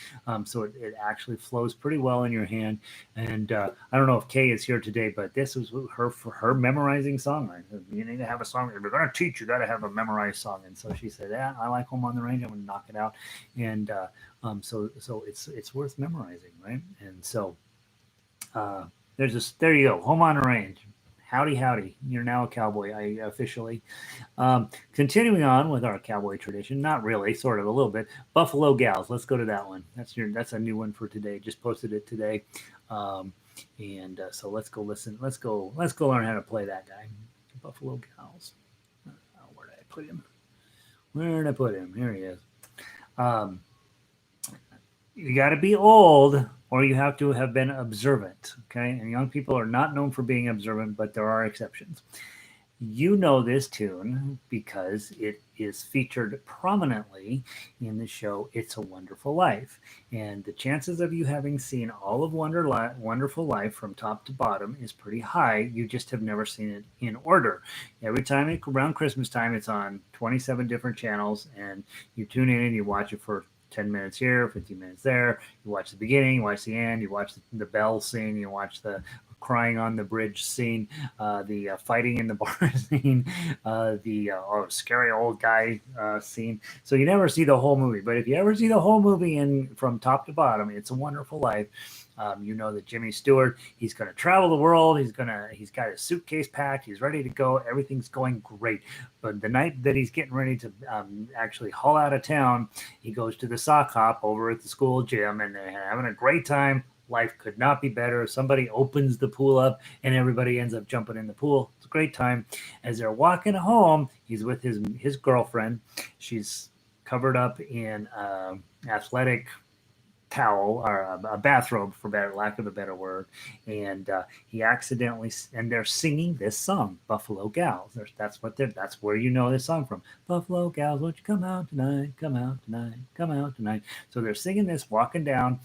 So it actually flows pretty well in your hand. And I don't know if Kay is here today, but this was her memorizing song. Right? You need to have a song. If you're going to teach, you got to have a memorized song. And so she said, "Yeah, I like Home on the Range. I'm going to knock it out." And so it's worth memorizing, right? And so there you go, Home on the Range. Howdy, howdy! You're now a cowboy. I officially continuing on with our cowboy tradition. Not really, sort of, a little bit. Buffalo Gals. Let's go to that one. That's a new one for today. Just posted it today, and so let's go listen. Let's go learn how to play that guy. Buffalo Gals. Where did I put him? Where did I put him? Here he is. Um, you got to be old or you have to have been observant. Okay. And young people are not known for being observant, but there are exceptions. You know this tune because it is featured prominently in the show It's a Wonderful Life. And the chances of you having seen all of Wonderful Life from top to bottom is pretty high. You just have never seen it in order. Every time around Christmas time, it's on 27 different channels, and you tune in and you watch it for 10 minutes here, 15 minutes there. You watch the beginning, you watch the end, you watch the bell scene, you watch the crying on the bridge scene, the fighting in the bar scene, the scary old guy scene. So you never see the whole movie, but if you ever see the whole movie in from top to bottom, It's a Wonderful Life. You know that Jimmy Stewart, he's going to travel the world. He's got his suitcase packed. He's ready to go. Everything's going great. But the night that he's getting ready to actually haul out of town, he goes to the sock hop over at the school gym, and they're having a great time. Life could not be better. Somebody opens the pool up, and everybody ends up jumping in the pool. It's a great time. As they're walking home, he's with his girlfriend. She's covered up in athletic towel or a bathrobe, for better lack of a better word, and he accidentally and they're singing this song, Buffalo Gals. That's where you know this song from. Buffalo Gals, won't you come out tonight? Come out tonight. Come out tonight. So they're singing this, walking down.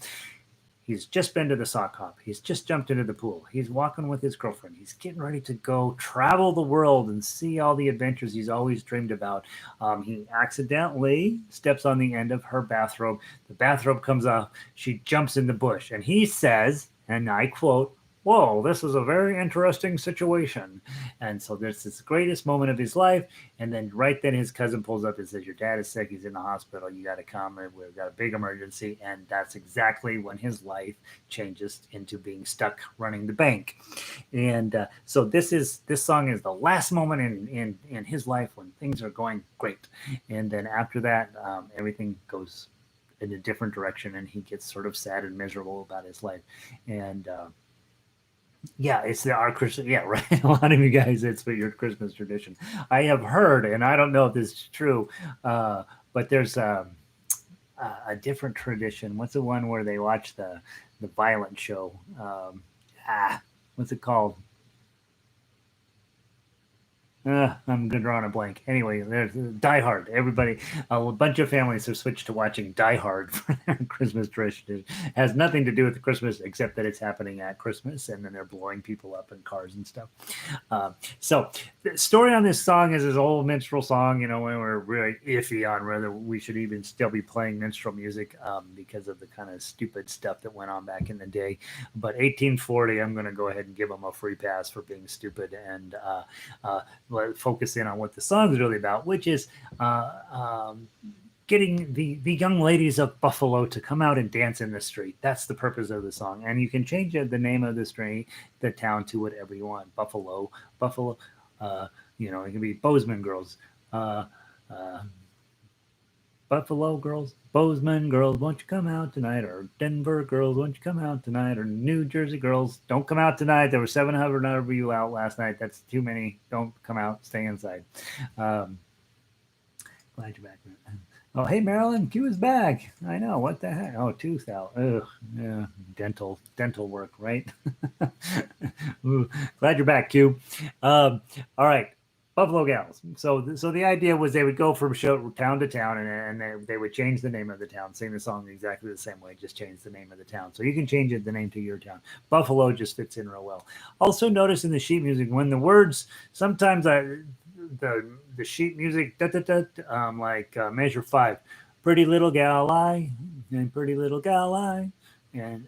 He's just been to the sock hop. He's just jumped into the pool. He's walking with his girlfriend. He's getting ready to go travel the world and see all the adventures he's always dreamed about. He accidentally steps on the end of her bathrobe. The bathrobe comes off. She jumps in the bush. And he says, and I quote, "Whoa, this is a very interesting situation." And so there's this greatest moment of his life. And then right then his cousin pulls up and says, "Your dad is sick. He's in the hospital. You got to come. We've got a big emergency." And that's exactly when his life changes into being stuck running the bank. And so this song is the last moment in his life when things are going great. And then after that, everything goes in a different direction, and he gets sort of sad and miserable about his life. And yeah, it's our Christmas. Yeah, right. A lot of you guys, it's your Christmas tradition. I have heard, and I don't know if this is true, but there's a different tradition. What's the one where they watch the violent show? What's it called? I'm gonna draw on a blank. Anyway, there's Die Hard. Everybody, a bunch of families have switched to watching Die Hard for their Christmas tradition. It has nothing to do with the Christmas except that it's happening at Christmas, and then they're blowing people up in cars and stuff. So the story on this song is this old minstrel song. You know, when we're really iffy on whether we should even still be playing minstrel music because of the kind of stupid stuff that went on back in the day. But 1840, I'm going to go ahead and give them a free pass for being stupid and focus in on what the song is really about, which is getting the young ladies of Buffalo to come out and dance in the street. That's the purpose of the song. And you can change the name of the street, the town, to whatever you want. Buffalo, Buffalo, it can be Bozeman girls, Buffalo girls, Bozeman girls, won't you come out tonight? Or Denver girls, won't you come out tonight? Or New Jersey girls, don't come out tonight. There were 700 of you out last night. That's too many. Don't come out. Stay inside. Glad you're back. Oh, hey, Marilyn, Q is back. I know. What the heck? Oh, tooth out. Ugh, yeah, dental work, right? Ooh, glad you're back, Q. All right. Buffalo Gals. So the idea was they would go from town to town, and they would change the name of the town, sing the song exactly the same way, just change the name of the town. So you can change the name to your town. Buffalo just fits in real well. Also notice in the sheet music when the words sometimes the sheet music like measure 5, pretty little gal I and pretty little gal I. And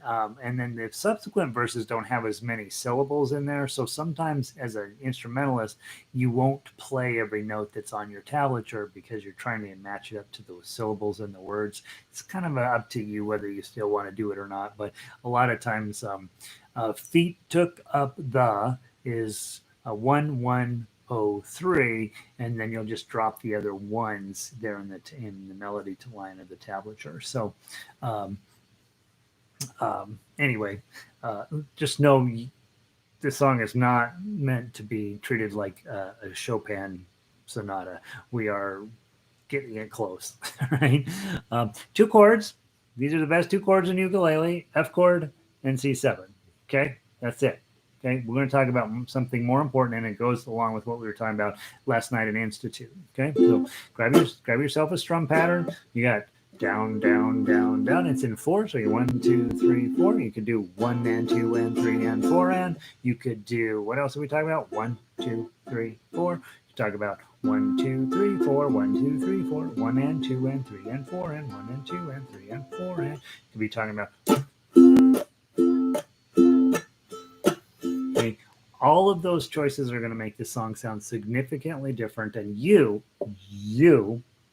then the subsequent verses don't have as many syllables in there. So sometimes as an instrumentalist, you won't play every note that's on your tablature because you're trying to match it up to those syllables and the words. It's kind of up to you whether you still want to do it or not. But a lot of times, feet took up the is a 1-1-0-3, and then you'll just drop the other ones there in the melody line of the tablature. So anyway, just know this song is not meant to be treated like a Chopin sonata. We are getting it close, right? 2 chords. These are the best 2 chords in ukulele: F chord and C7. Okay, that's it. Okay, we're going to talk about something more important, and it goes along with what we were talking about last night at Institute. Okay, so grab yourself a strum pattern. You got down, down, down, down. It's in 4, so you're 1, 2, 3, 4. You could do 1 and 2 and 3 and 4 and. You could do, what else are we talking about? 1, 2, 3, 4. You talk about 1, 2, 3, 4, 1, 2, 3, 4, 1 and 2 and 3 and 4 and 1 and 2 and 3 and 4 and. You could be talking about All of those choices are going to make the song sound significantly different, and you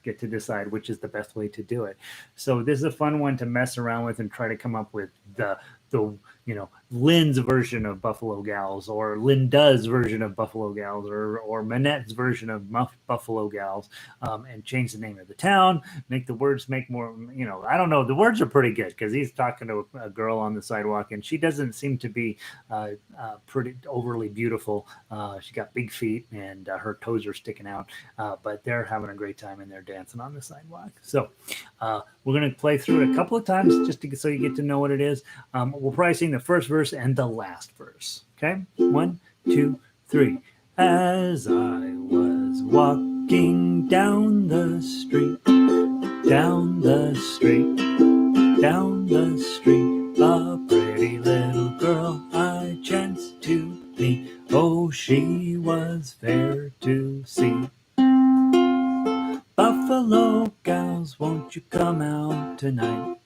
get to decide which is the best way to do it. So this is a fun one to mess around with and try to come up with the Lynn's version of Buffalo Gals, or Linda's version of Buffalo Gals, or Manette's version of Buffalo Gals, and change the name of the town, make the words make more. I don't know. The words are pretty good because he's talking to a girl on the sidewalk, and she doesn't seem to be pretty overly beautiful. She got big feet, and her toes are sticking out, but they're having a great time and they're dancing on the sidewalk. So we're going to play through it a couple of times so you get to know what it is. We'll probably sing the first verse and the last verse. Okay, 1, 2, 3. As I was walking down the street, down the street, down the street, a pretty little girl I chanced to meet. Oh, she was fair to see. Buffalo gals, won't you come out tonight?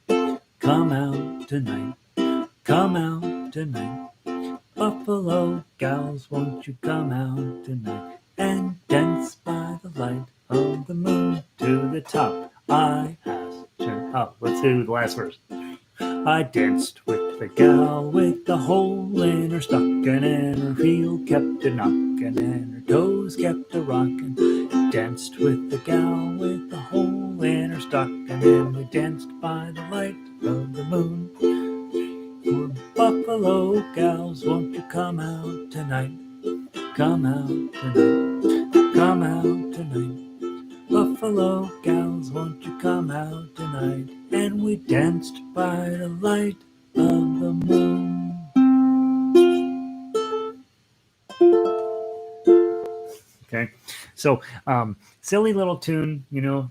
Come out tonight. Come out tonight. Buffalo gals, won't you come out tonight and dance by the light of the moon to the top? I asked her. Oh, let's do the last verse. I danced with the gal with the hole in her stocking, and her heel kept a knocking, and her toes kept a rocking. Danced with the gal with the hole in her stocking, and we danced by the light of the moon. We're Buffalo gals, won't you come out tonight? Come out tonight. Come out tonight. Buffalo gals, won't you come out tonight? And we danced by the light of the moon. Okay, so silly little tune,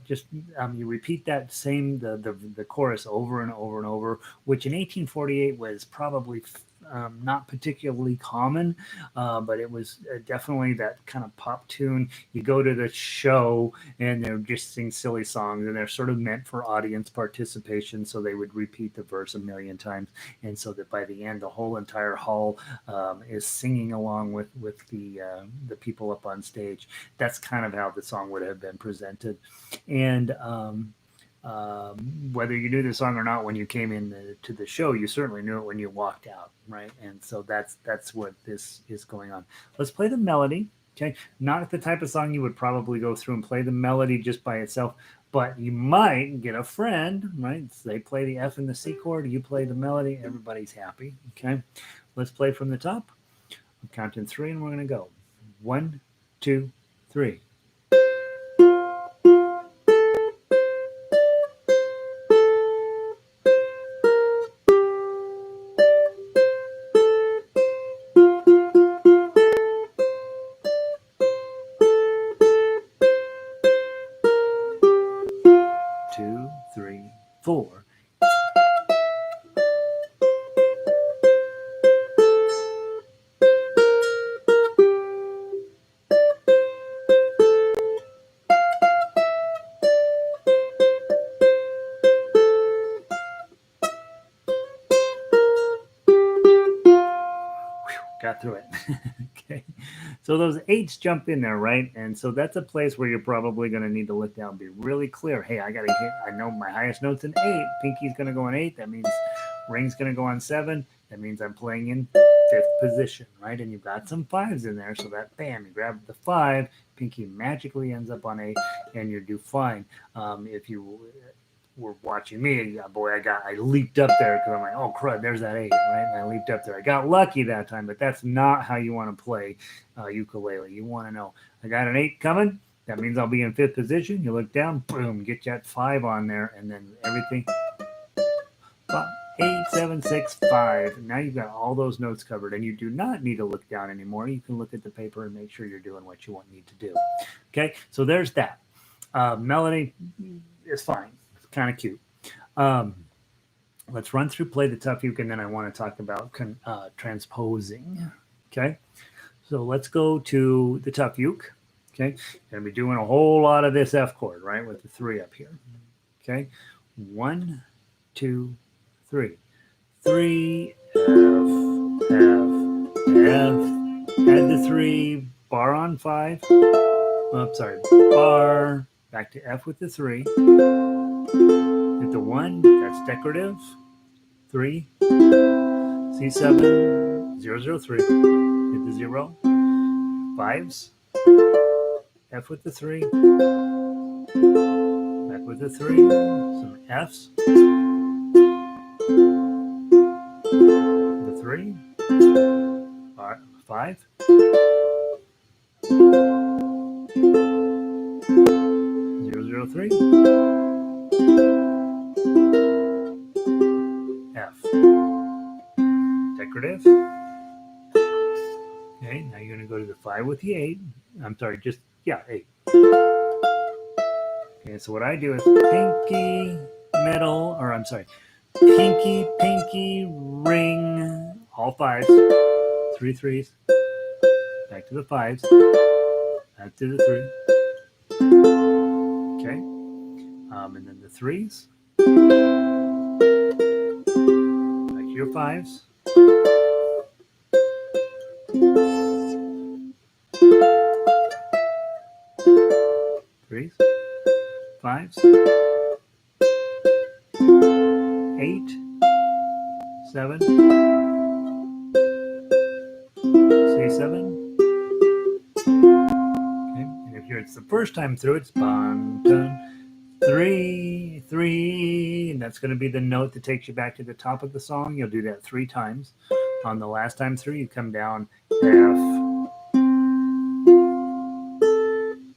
just you repeat that same the chorus over and over and over, which in 1848 was probably not particularly common, but it was definitely that kind of pop tune. You go to the show and they're just sing silly songs, and they're sort of meant for audience participation, so they would repeat the verse a million times, and so that by the end the whole entire hall is singing along with the people up on stage. That's kind of how the song would have been presented, and whether you knew the song or not when you came in to the show, you certainly knew it when you walked out, right? And so that's what this is going on. Let's play the melody. Okay, not the type of song you would probably go through and play the melody just by itself, but you might get a friend, right? So they play the F and the C chord, you play the melody, everybody's happy. Okay, let's play from the top. I'm counting 3, and we're going to go 1, 2, 3. 2, 3, 4. Got through it. Okay, so those 8s jump in there, right? And so that's a place where you're probably going to need to look down, be really clear. Hey, I got to hit. I know my highest note's an 8. Pinky's going to go on 8. That means ring's going to go on 7. That means I'm playing in 5th position, right? And you've got some 5s in there, so that bam, you grab the 5. Pinky magically ends up on 8, and you do fine. If you were watching me, boy, I leaped up there because I'm like, oh crud, there's that 8, right? And I leaped up there. I got lucky that time, but that's not how you want to play ukulele. You want to know, I got an 8 coming. That means I'll be in 5th position. You look down, boom, get that 5 on there, and then everything. 8, 7, 6, 5. Now you've got all those notes covered, and you do not need to look down anymore. You can look at the paper and make sure you're doing what you need to do. Okay, so there's that. Melody is fine. Kind of cute. Let's run through play the tough uke, and then I want to talk about transposing. Okay, so let's go to the tough uke. Okay, gonna be doing a whole lot of this F chord, right, with the 3 up here. Okay, 1, 2, 3. 3 F F F add the 3, bar on 5. Oh, sorry, bar, back to F with the 3. Hit the 1, that's decorative. 3, C7, 003. Hit the 0. 5s, F with the 3. Back with the 3. Some Fs. The 3. 5. 003. F. Decorative. Okay, now you're going to go to the 5 with the 8. I'm sorry, just, yeah, 8. Okay, so what I do is pinky, middle, or I'm sorry, pinky, pinky, ring, all 5s, 3 3s, back to the 5s, back to the 3. Okay, and then the 3s, back to your 5s. 3s, 5s, 8, 7, C7. Okay, and if it's the first time through, it's bon, dun, 3, 3, and that's going to be the note that takes you back to the top of the song. You'll do that 3 times. On the last time through, you come down F,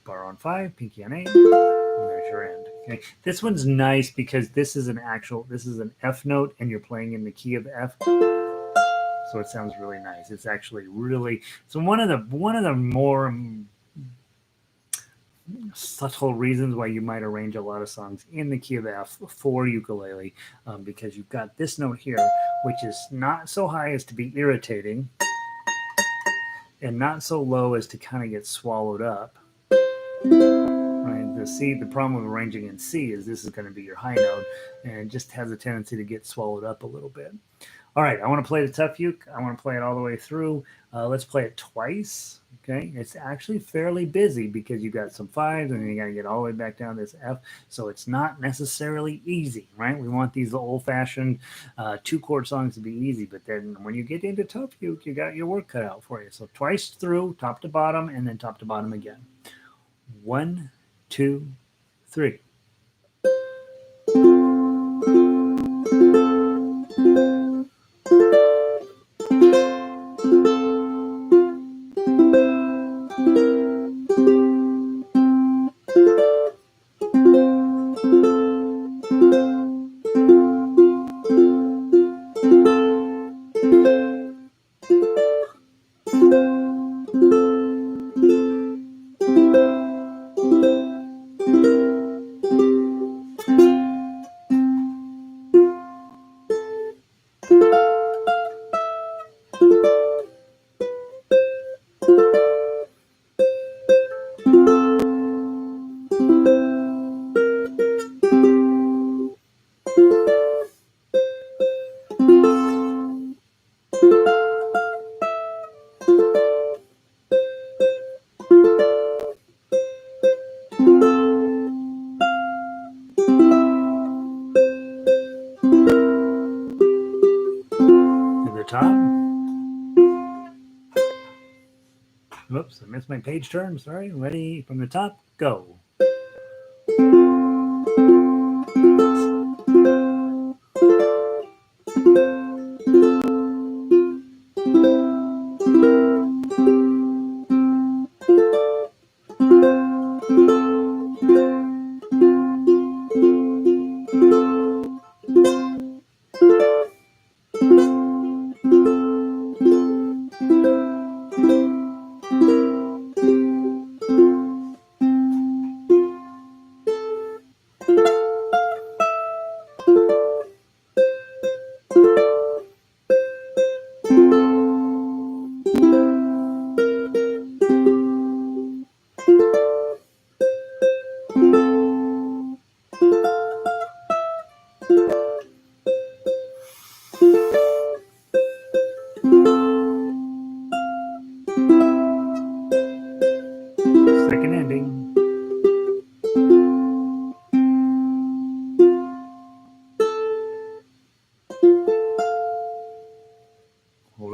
bar on 5, pinky on 8, and there's your end. Okay, this one's nice because this is an F note, and you're playing in the key of F, so it sounds really nice. It's actually really one of the more subtle reasons why you might arrange a lot of songs in the key of F for ukulele, because you've got this note here, which is not so high as to be irritating, and not so low as to kind of get swallowed up. Right, the problem with arranging in C is this is going to be your high note, and it just has a tendency to get swallowed up a little bit. All right, I want to play the tough uke. I want to play it all the way through. Let's play it twice. Okay, it's actually fairly busy because you've got some 5s and then you got to get all the way back down to this F. So it's not necessarily easy, right? We want these old-fashioned 2-chord songs to be easy, but then when you get into tough uke, you got your work cut out for you. So twice through, top to bottom, and then top to bottom again. 1, 2, 3. Top. Whoops, I missed my page turn. Sorry. Ready from the top, go.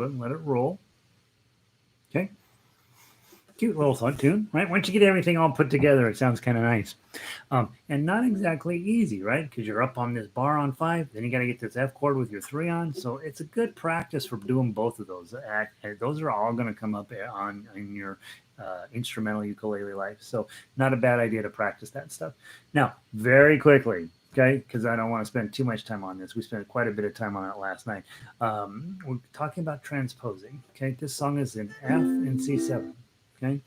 it and let it roll. Okay. Cute little tune, right? Once you get everything all put together, it sounds kind of nice. And not exactly easy, right? Because you're up on this bar on 5, then you got to get this F chord with your 3 on. So it's a good practice for doing both of those. Those are all going to come up on in your instrumental ukulele life. So not a bad idea to practice that stuff. Now, very quickly, okay, because I don't want to spend too much time on this. We spent quite a bit of time on it last night. We're talking about transposing. Okay, this song is in F and C7. Okay.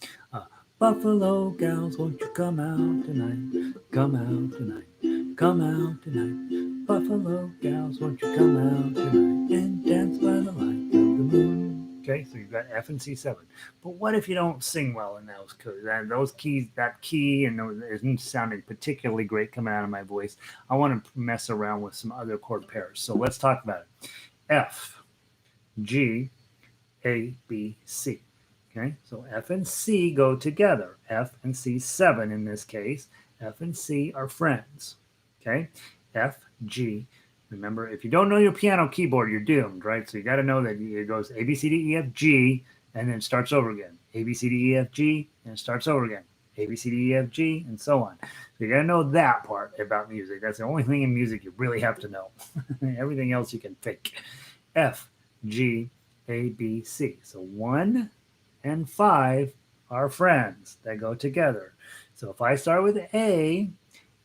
Buffalo gals, won't you come out tonight? Come out tonight. Come out tonight. Buffalo gals, won't you come out tonight and dance by the light of the moon? Okay, so you've got F and C7. But what if you don't sing well in those keys? Those keys, that key, and those isn't sounding particularly great coming out of my voice. I want to mess around with some other chord pairs. So let's talk about it. F, G, A, B, C. Okay, so F and C go together. F and C7 in this case. F and C are friends. Okay, F, G. Remember, if you don't know your piano keyboard, you're doomed, right? So you got to know that it goes A, B, C, D, E, F, G, and then it starts over again. A, B, C, D, E, F, G, and it starts over again. A, B, C, D, E, F, G, and so on. So you got to know that part about music. That's the only thing in music you really have to know. Everything else you can fake. F, G, A, B, C. So 1 and 5 are friends that go together. So if I start with A,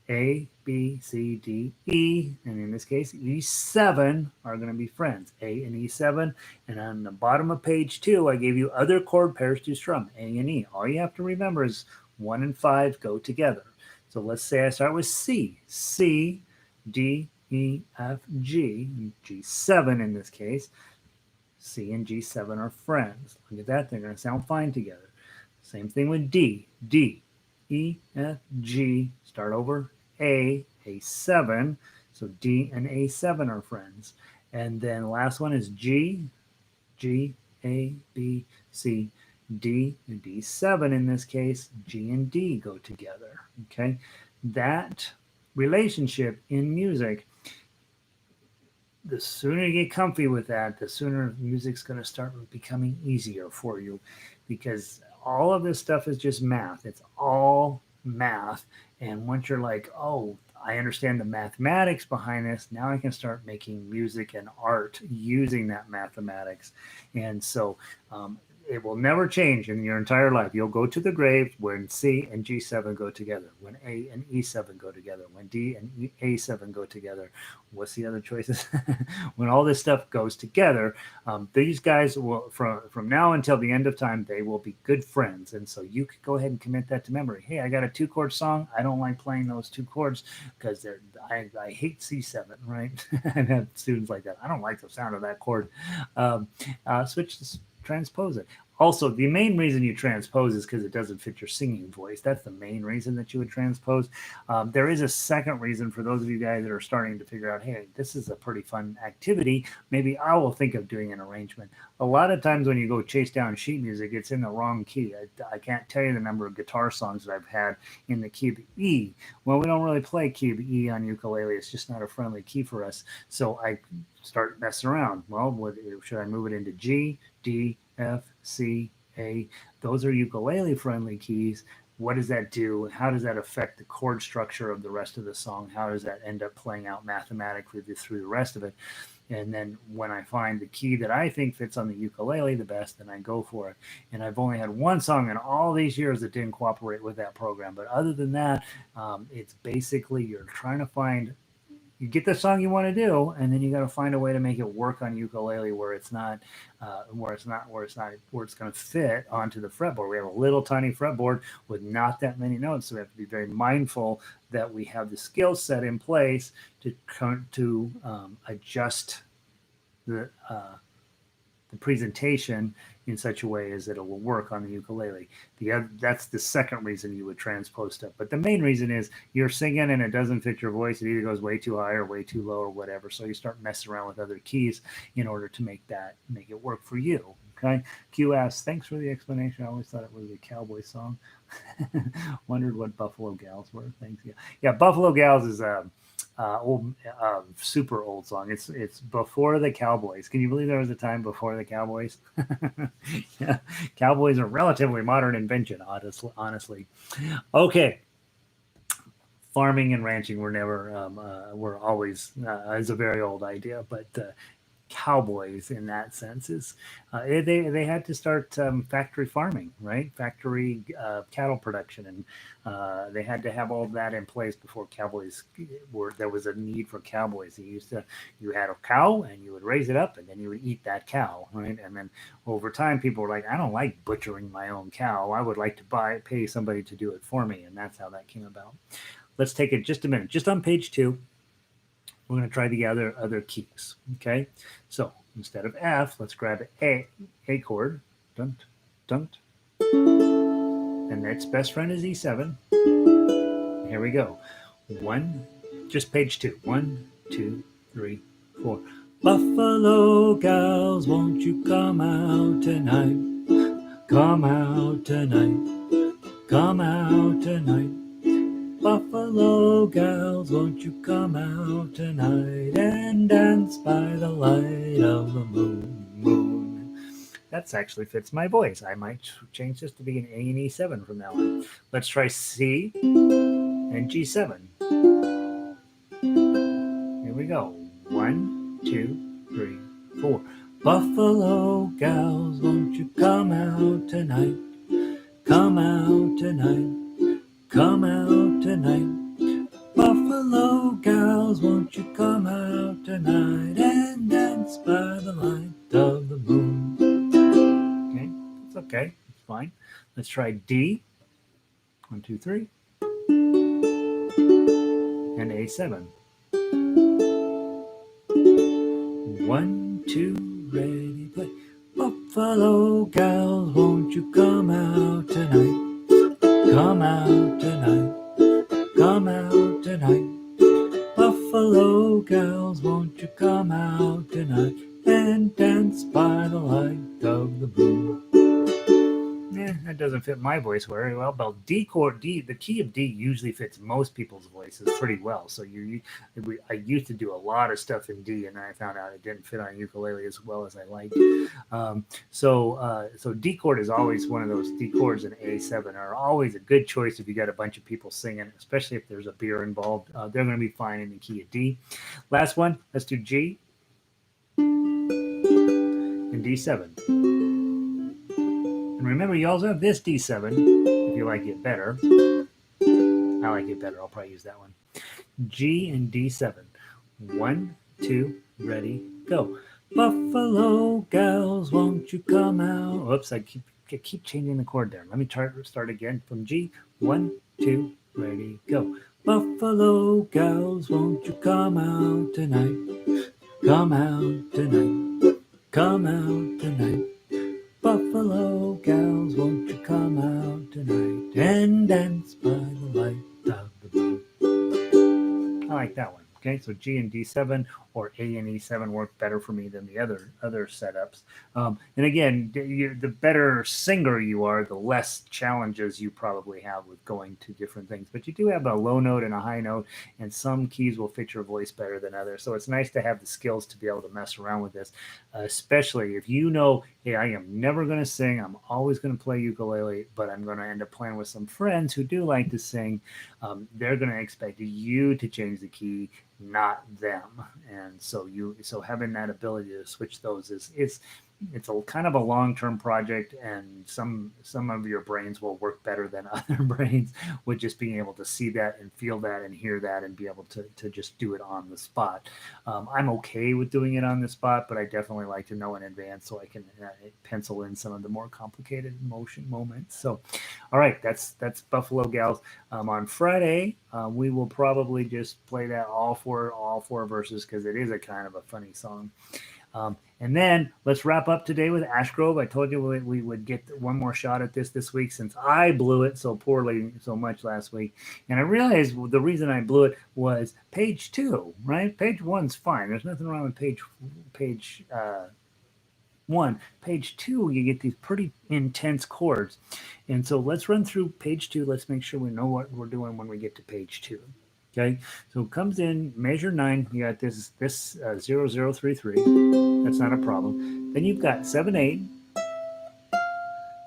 B, C, D, E, and in this case, E7 are going to be friends. A and E7. And on the bottom of page 2, I gave you other chord pairs to strum, A and E. All you have to remember is 1 and 5 go together. So let's say I start with C. C, D, E, F, G, G7 in this case. C and G7 are friends. Look at that. They're going to sound fine together. Same thing with D. D, E, F, G. Start over. A, A7. So D and A7 are friends. And then last one is G, G, A, B, C, D, and D7 in this case. G and D go together. Okay. That relationship in music, the sooner you get comfy with that, the sooner music's going to start becoming easier for you, because all of this stuff is just math. It's all math. And once you're like, oh, I understand the mathematics behind this, now I can start making music and art using that mathematics. And so it will never change in your entire life. You'll go to the grave when C and G7 go together, when A and E7 go together, when D and A7 go together. What's the other choices? When all this stuff goes together, these guys will, from now until the end of time, they will be good friends. And so you could go ahead and commit that to memory. Hey, I got a 2-chord song. I don't like playing those 2 chords because I hate C7, right? I've had students like that. I don't like the sound of that chord. Switch to transpose it. Also, the main reason you transpose is because it doesn't fit your singing voice. That's the main reason that you would transpose. There is a second reason for those of you guys that are starting to figure out, hey, this is a pretty fun activity. Maybe I will think of doing an arrangement. A lot of times when you go chase down sheet music, it's in the wrong key. I can't tell you the number of guitar songs that I've had in the key of E. Well, we don't really play key of E on ukulele. It's just not a friendly key for us. So I start messing around. Well, should I move it into G, D, F, C, A? Those are ukulele friendly keys. What does that do? How does that affect the chord structure of the rest of the song? How does that end up playing out mathematically through the rest of it? And then when I find the key that I think fits on the ukulele the best, then I go for it. And I've only had one song in all these years that didn't cooperate with that program. But other than that, it's basically you're trying to find, you get the song you want to do, and then you got to find a way to make it work on ukulele where it's going to fit onto the fretboard. We have a little tiny fretboard with not that many notes, so we have to be very mindful that we have the skill set in place to adjust the presentation in such a way as that it will work on the ukulele. That's the second reason you would transpose stuff. But the main reason is you're singing and it doesn't fit your voice. It either goes way too high or way too low or whatever. So you start messing around with other keys in order to make it work for you. Okay. Q asks, thanks for the explanation. I always thought it was a cowboy song. Wondered what Buffalo Gals were. Thanks. Yeah. Buffalo Gals is old, super old song. It's before the Cowboys. Can you believe there was a time before the Cowboys? Yeah, Cowboys are relatively modern invention, honestly. Okay, farming and ranching were never were always is a very old idea, but cowboys in that sense is they had to start factory farming, right? Factory cattle production, and they had to have all of that in place before cowboys were. There was a need for cowboys. You had a cow and you would raise it up, and then you would eat that cow, right? And then over time, people were like, I don't like butchering my own cow. I would like to pay somebody to do it for me, and that's how that came about. Let's take it just a minute, just on page 2. We're going to try the other keys. Okay, so instead of F, let's grab A chord, dun dun, and its best friend is E7. Here we go. One, just page 2. 1, 2, 3, 4. Buffalo gals, won't you come out tonight? Come out tonight. Come out tonight. Buffalo gals, won't you come out tonight and dance by the light of the moon? Moon. That actually fits my voice. I might change this to be an A and E7 from now on. Let's try C and G7. Here we go. 1, 2, 3, 4. Buffalo gals, won't you come out tonight? Come out tonight. Come out tonight. Buffalo gals, won't you come out tonight and dance by the light of the moon? Okay, it's okay. It's fine. Let's try D. 1, 2, 3. And A7. 1, 2, ready, play. Buffalo gals, won't you come out tonight? Come out tonight. Come out tonight. Buffalo gals, won't you come out tonight and dance by the light of the moon? That doesn't fit my voice very well. But D chord, D, the key of D usually fits most people's voices pretty well. So I used to do a lot of stuff in D, and I found out it didn't fit on ukulele as well as I liked. So D chord is always one of those. D chords and A7 are always a good choice if you got a bunch of people singing, especially if there's a beer involved. They're going to be fine in the key of D. Last one, let's do G and D7. And remember, you also have this D7 if you like it better. I like it better. I'll probably use that one. G and D7. 1, 2, ready, go. Buffalo gals, won't you come out? Oops, I keep changing the chord there. Let me start again from G. 1, 2, ready, go. Buffalo gals, won't you come out tonight? Come out tonight. Come out tonight. Buffalo gals, won't you come out tonight and dance by the light of the moon? I like that one. Okay, so G and D7 or A and E7 work better for me than the other setups. And again, the better singer you are, the less challenges you probably have with going to different things. But you do have a low note and a high note, and some keys will fit your voice better than others. So it's nice to have the skills to be able to mess around with this, especially if you know, hey, I am never going to sing. I'm always going to play ukulele, but I'm going to end up playing with some friends who do like to sing. They're going to expect you to change the key, not them. And so having that ability to switch those is it's a kind of a long-term project, and some of your brains will work better than other brains with just being able to see that and feel that and hear that and be able to just do it on the spot. I'm okay with doing it on the spot, but I definitely like to know in advance so I can pencil in some of the more complicated motion moments. So all right, that's Buffalo Gals. On Friday, we will probably just play that all four verses because it is a kind of a funny song. And then let's wrap up today with Ash Grove. I told you we would get one more shot at this week since I blew it so poorly so much last week. And I realized the reason I blew it was page 2, right? Page 1's fine. There's nothing wrong with page 1. Page 2, you get these pretty intense chords. And so let's run through page 2. Let's make sure we know what we're doing when we get to page 2. Okay, so it comes in measure 9. You got this 0033. That's not a problem. Then you've got 7/8.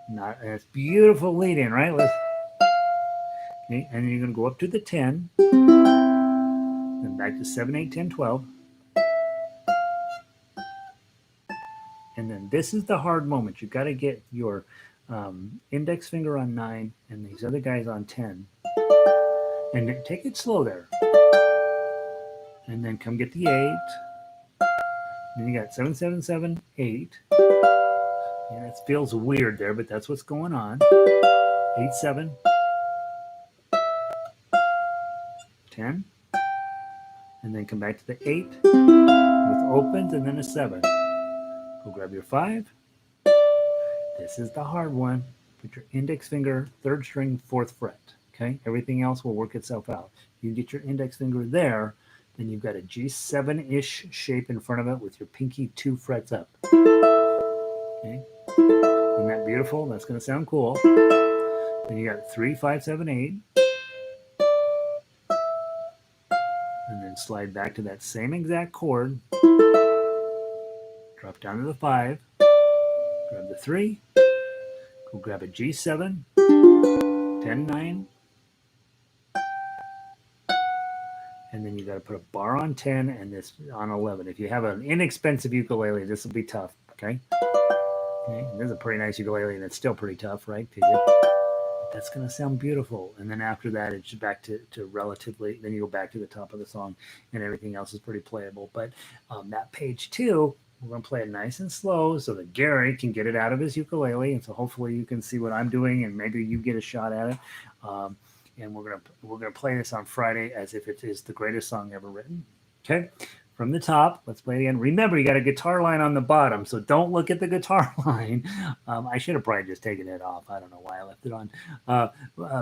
Not, and it's beautiful lead in, right? Okay, and then you're going to go up to the 10, then back to 7/8, 10, 12. And then this is the hard moment. You've got to get your index finger on 9 and these other guys on 10. And take it slow there. And then come get the 8. Then you got 7, 7, 7, 8. Yeah, it feels weird there, but that's what's going on. 8, 7, 10. And then come back to the 8 with opens and then a 7. Go grab your 5. This is the hard one. Put your index finger, 3rd string, 4th fret. Okay, everything else will work itself out. You get your index finger there, then you've got a G7-ish shape in front of it with your pinky 2 frets up. Okay, isn't that beautiful? That's going to sound cool. Then you got 3, 5, 7, 8. And then slide back to that same exact chord. Drop down to the 5. Grab the 3. Go grab a G7. 10, 9. And then you got to put a bar on 10 and this on 11. If you have an inexpensive ukulele, this will be tough, okay? Okay, this is a pretty nice ukulele and it's still pretty tough, right? To get. That's going to sound beautiful. And then after that, it's back to relatively, then you go back to the top of the song and everything else is pretty playable. But that page 2, we're going to play it nice and slow so that Gary can get it out of his ukulele. And so hopefully you can see what I'm doing and maybe you get a shot at it. And we're gonna play this on Friday as if it is the greatest song ever written. Okay, from the top, let's play it again. Remember, you got a guitar line on the bottom, so don't look at the guitar line. I should have probably just taken it off. I don't know why I left it on.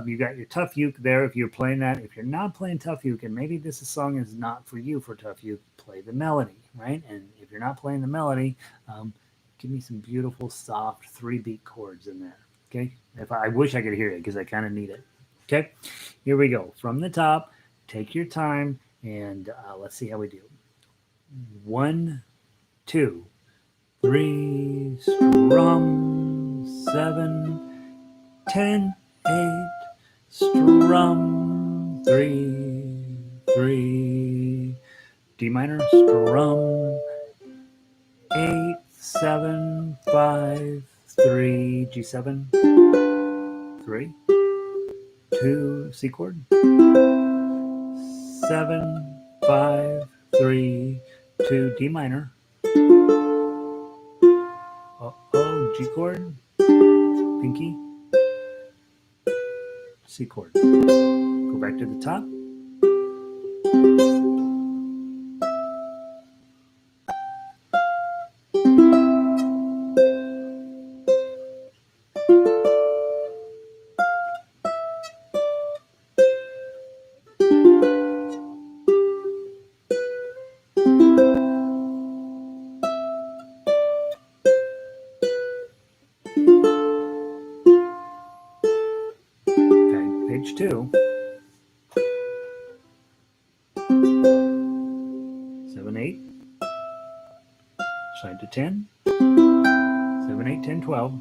You got your tough uke there if you're playing that. If you're not playing tough uke, and maybe this song is not for you for tough uke, play the melody, right? And if you're not playing the melody, give me some beautiful, soft 3-beat chords in there. Okay, I wish I could hear it because I kind of need it. Okay, here we go. From the top, take your time, and let's see how we do. 1, 2, 3, strum, 7, 10, 8, strum, 3, 3, D minor, strum, 8, 7, 5, 3, G7, 3, 2, C chord, 7, 5, 3, 2, D minor, G chord, pinky, C chord. Go back to the top. Page 2. 7, 8. Slide to 10. 7, 8, 10, 12.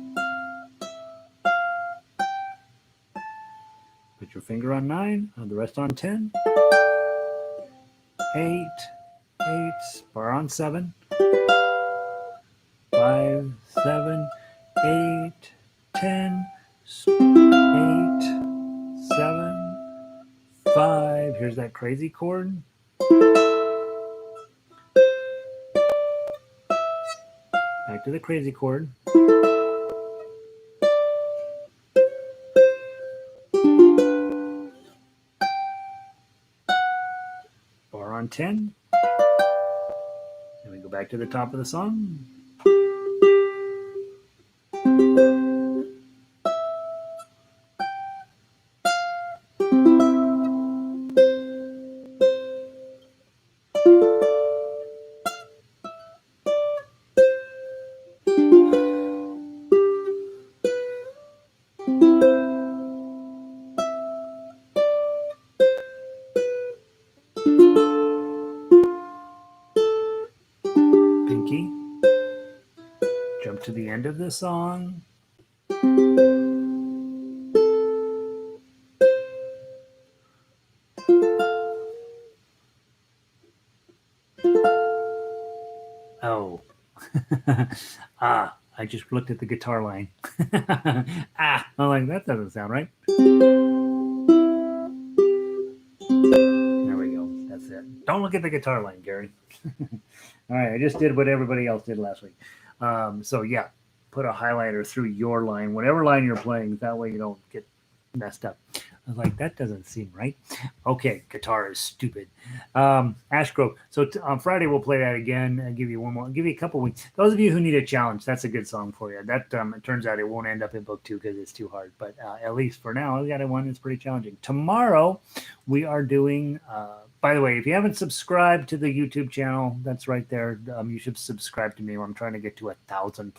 Put your finger on 9, the rest on 10. 8, 8, bar on 7. 5, 7, 8, 10, 8, 7, 5. Here's that crazy chord. Back to the crazy chord. Bar on 10. And we go back to the top of the song. jump to the end of the song. Oh. I just looked at the guitar line. I'm like, that doesn't sound right. There we go. That's it. Don't look at the guitar line, Gary. All right, I just did what everybody else did last week. So yeah, put a highlighter through your line, whatever line you're playing. That way you don't get messed up. I was like, that doesn't seem right. Okay, guitar is stupid. Ash Grove. So on Friday we'll play that again and give you one more. Give you a couple weeks. Those of you who need a challenge, that's a good song for you. That it turns out it won't end up in book 2 because it's too hard. But at least for now, we got one that's pretty challenging. Tomorrow we are doing. By the way, if you haven't subscribed to the YouTube channel, that's right there. You should subscribe to me. I'm trying to get to 1,000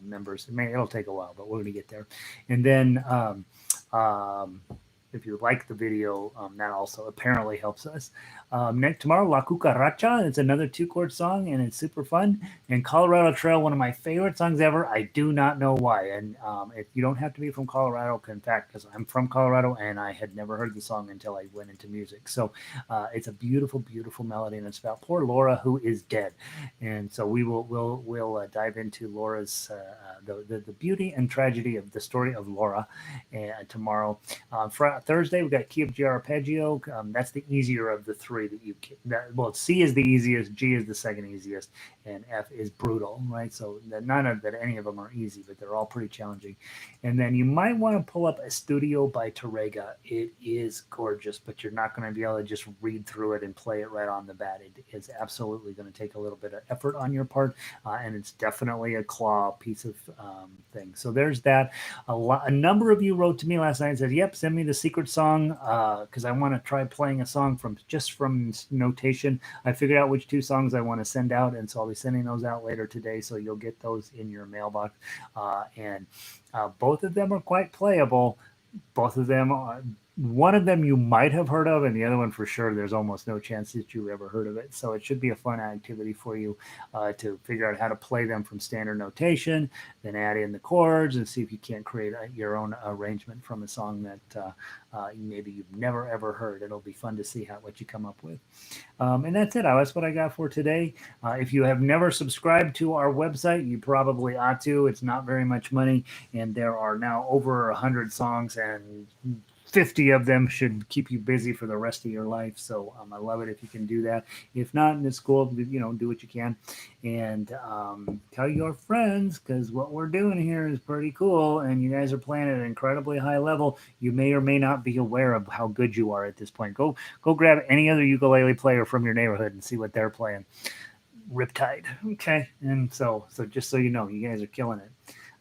members. It'll take a while, but we're going to get there. And then if you like the video, that also apparently helps us. Next tomorrow, La Cucaracha. It's another 2-chord song, and it's super fun. And Colorado Trail, one of my favorite songs ever. I do not know why. And if you don't have to be from Colorado, in fact, because I'm from Colorado, and I had never heard the song until I went into music. So it's a beautiful, beautiful melody, and it's about poor Laura who is dead. And so we'll dive into Laura's the beauty and tragedy of the story of Laura tomorrow. Thursday, we've got Key of G arpeggio. That's the easier of the 3 that you well, C is the easiest, G is the second easiest, and F is brutal, right? So none of that, any of them are easy, but they're all pretty challenging. And then you might want to pull up Estudio by Torrega. It is gorgeous, but you're not going to be able to just read through it and play it right on the bat. It is absolutely going to take a little bit of effort on your part, and it's definitely a claw piece of thing. So there's that. A number of you wrote to me last night and said, "Yep, send me the secret song because I want to try playing a song from notation." I figured out which 2 songs I want to send out, and so I'll be sending those out later today. So you'll get those in your mailbox, and both of them are quite playable. Both of them are. One of them you might have heard of, and the other one for sure, there's almost no chance that you ever heard of it. So it should be a fun activity for you to figure out how to play them from standard notation, then add in the chords and see if you can't create your own arrangement from a song that maybe you've never ever heard. It'll be fun to see what you come up with. And that's it. That's what I got for today. If you have never subscribed to our website, you probably ought to. It's not very much money, and there are now over 100 songs, and 50 of them should keep you busy for the rest of your life. So I love it if you can do that. If not, in school, do what you can, and tell your friends, because what we're doing here is pretty cool, and you guys are playing at an incredibly high level. You may or may not be aware of how good you are at this point. Go grab any other ukulele player from your neighborhood and see what they're playing. Riptide, okay? And so just so you know, you guys are killing it.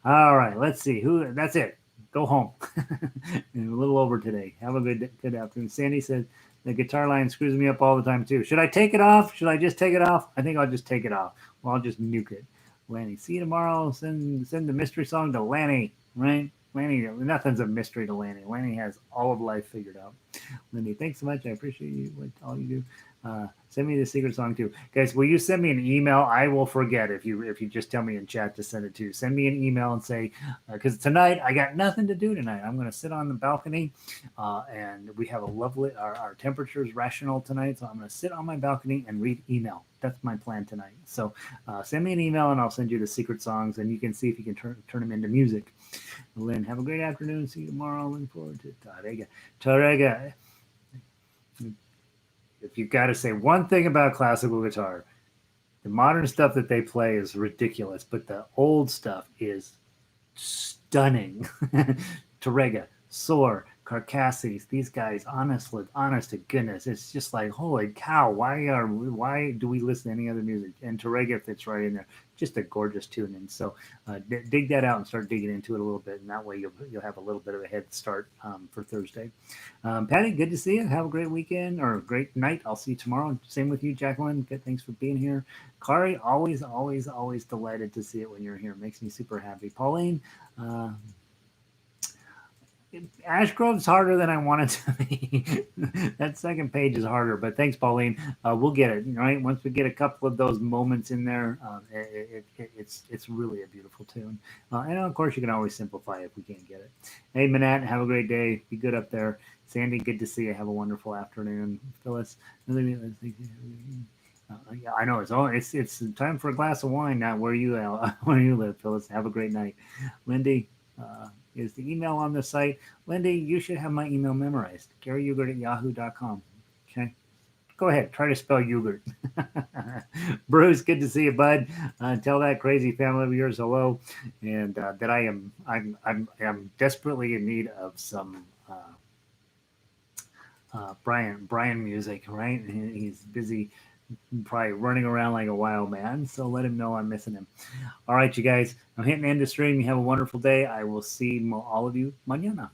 All right, let's see who. That's it. Go home. A little over today. Have a good afternoon. Sandy said the guitar line screws me up all the time too. Should I take it off? Should I just take it off? I think I'll just take it off. Well, I'll just nuke it. Lanny, see you tomorrow. Send the mystery song to Lanny, right? Lanny, nothing's a mystery to Lanny. Lanny has all of life figured out. Lindy, thanks so much. I appreciate you, all you do. Send me the secret song too, guys. Will you send me an email? I will forget if you just tell me in chat to send it to. Send me an email and say, because tonight I got nothing to do tonight. I'm going to sit on the balcony, and we have a lovely. Our temperature is rational tonight, so I'm going to sit on my balcony and read email. That's my plan tonight. So send me an email and I'll send you the secret songs, and you can see if you can turn them into music. Lynn, have a great afternoon. See you tomorrow. Looking forward to Torrega. If you've got to say one thing about classical guitar, the modern stuff that they play is ridiculous, but the old stuff is stunning. Torrega, Soar, Carcasses, these guys, honest to goodness, it's just like, holy cow, why do we listen to any other music? And Torrega fits right in there. Just a gorgeous tune. And so dig that out and start digging into it a little bit, and that way you'll have a little bit of a head start for Thursday. Patty, good to see you. Have a great weekend or a great night. I'll see you tomorrow. Same with you, Jacqueline. Good, thanks for being here. Kari, always delighted to see it when you're here. It makes me super happy. Pauline, Ash Grove's harder than I want it to be. That second page is harder, but thanks, Pauline. We'll get it right once we get a couple of those moments in there. It's really a beautiful tune, and of course you can always simplify if we can't get it. Hey, Manat, have a great day. Be good up there. Sandy, good to see you. Have a wonderful afternoon. Phyllis, yeah, I know it's time for a glass of wine now. Where you where you live, Phyllis. Have a great night, Lindy. Is the email on the site? Lindy, you should have my email memorized. GaryUgert@yahoo.com. Okay, go ahead. Try to spell yogurt. Bruce, good to see you, bud. Tell that crazy family of yours hello, and that I'm desperately in need of some. Brian music, right? He's busy probably running around like a wild man. So let him know I'm missing him. All right, you guys. I'm hitting end the stream. You have a wonderful day. I will see all of you mañana.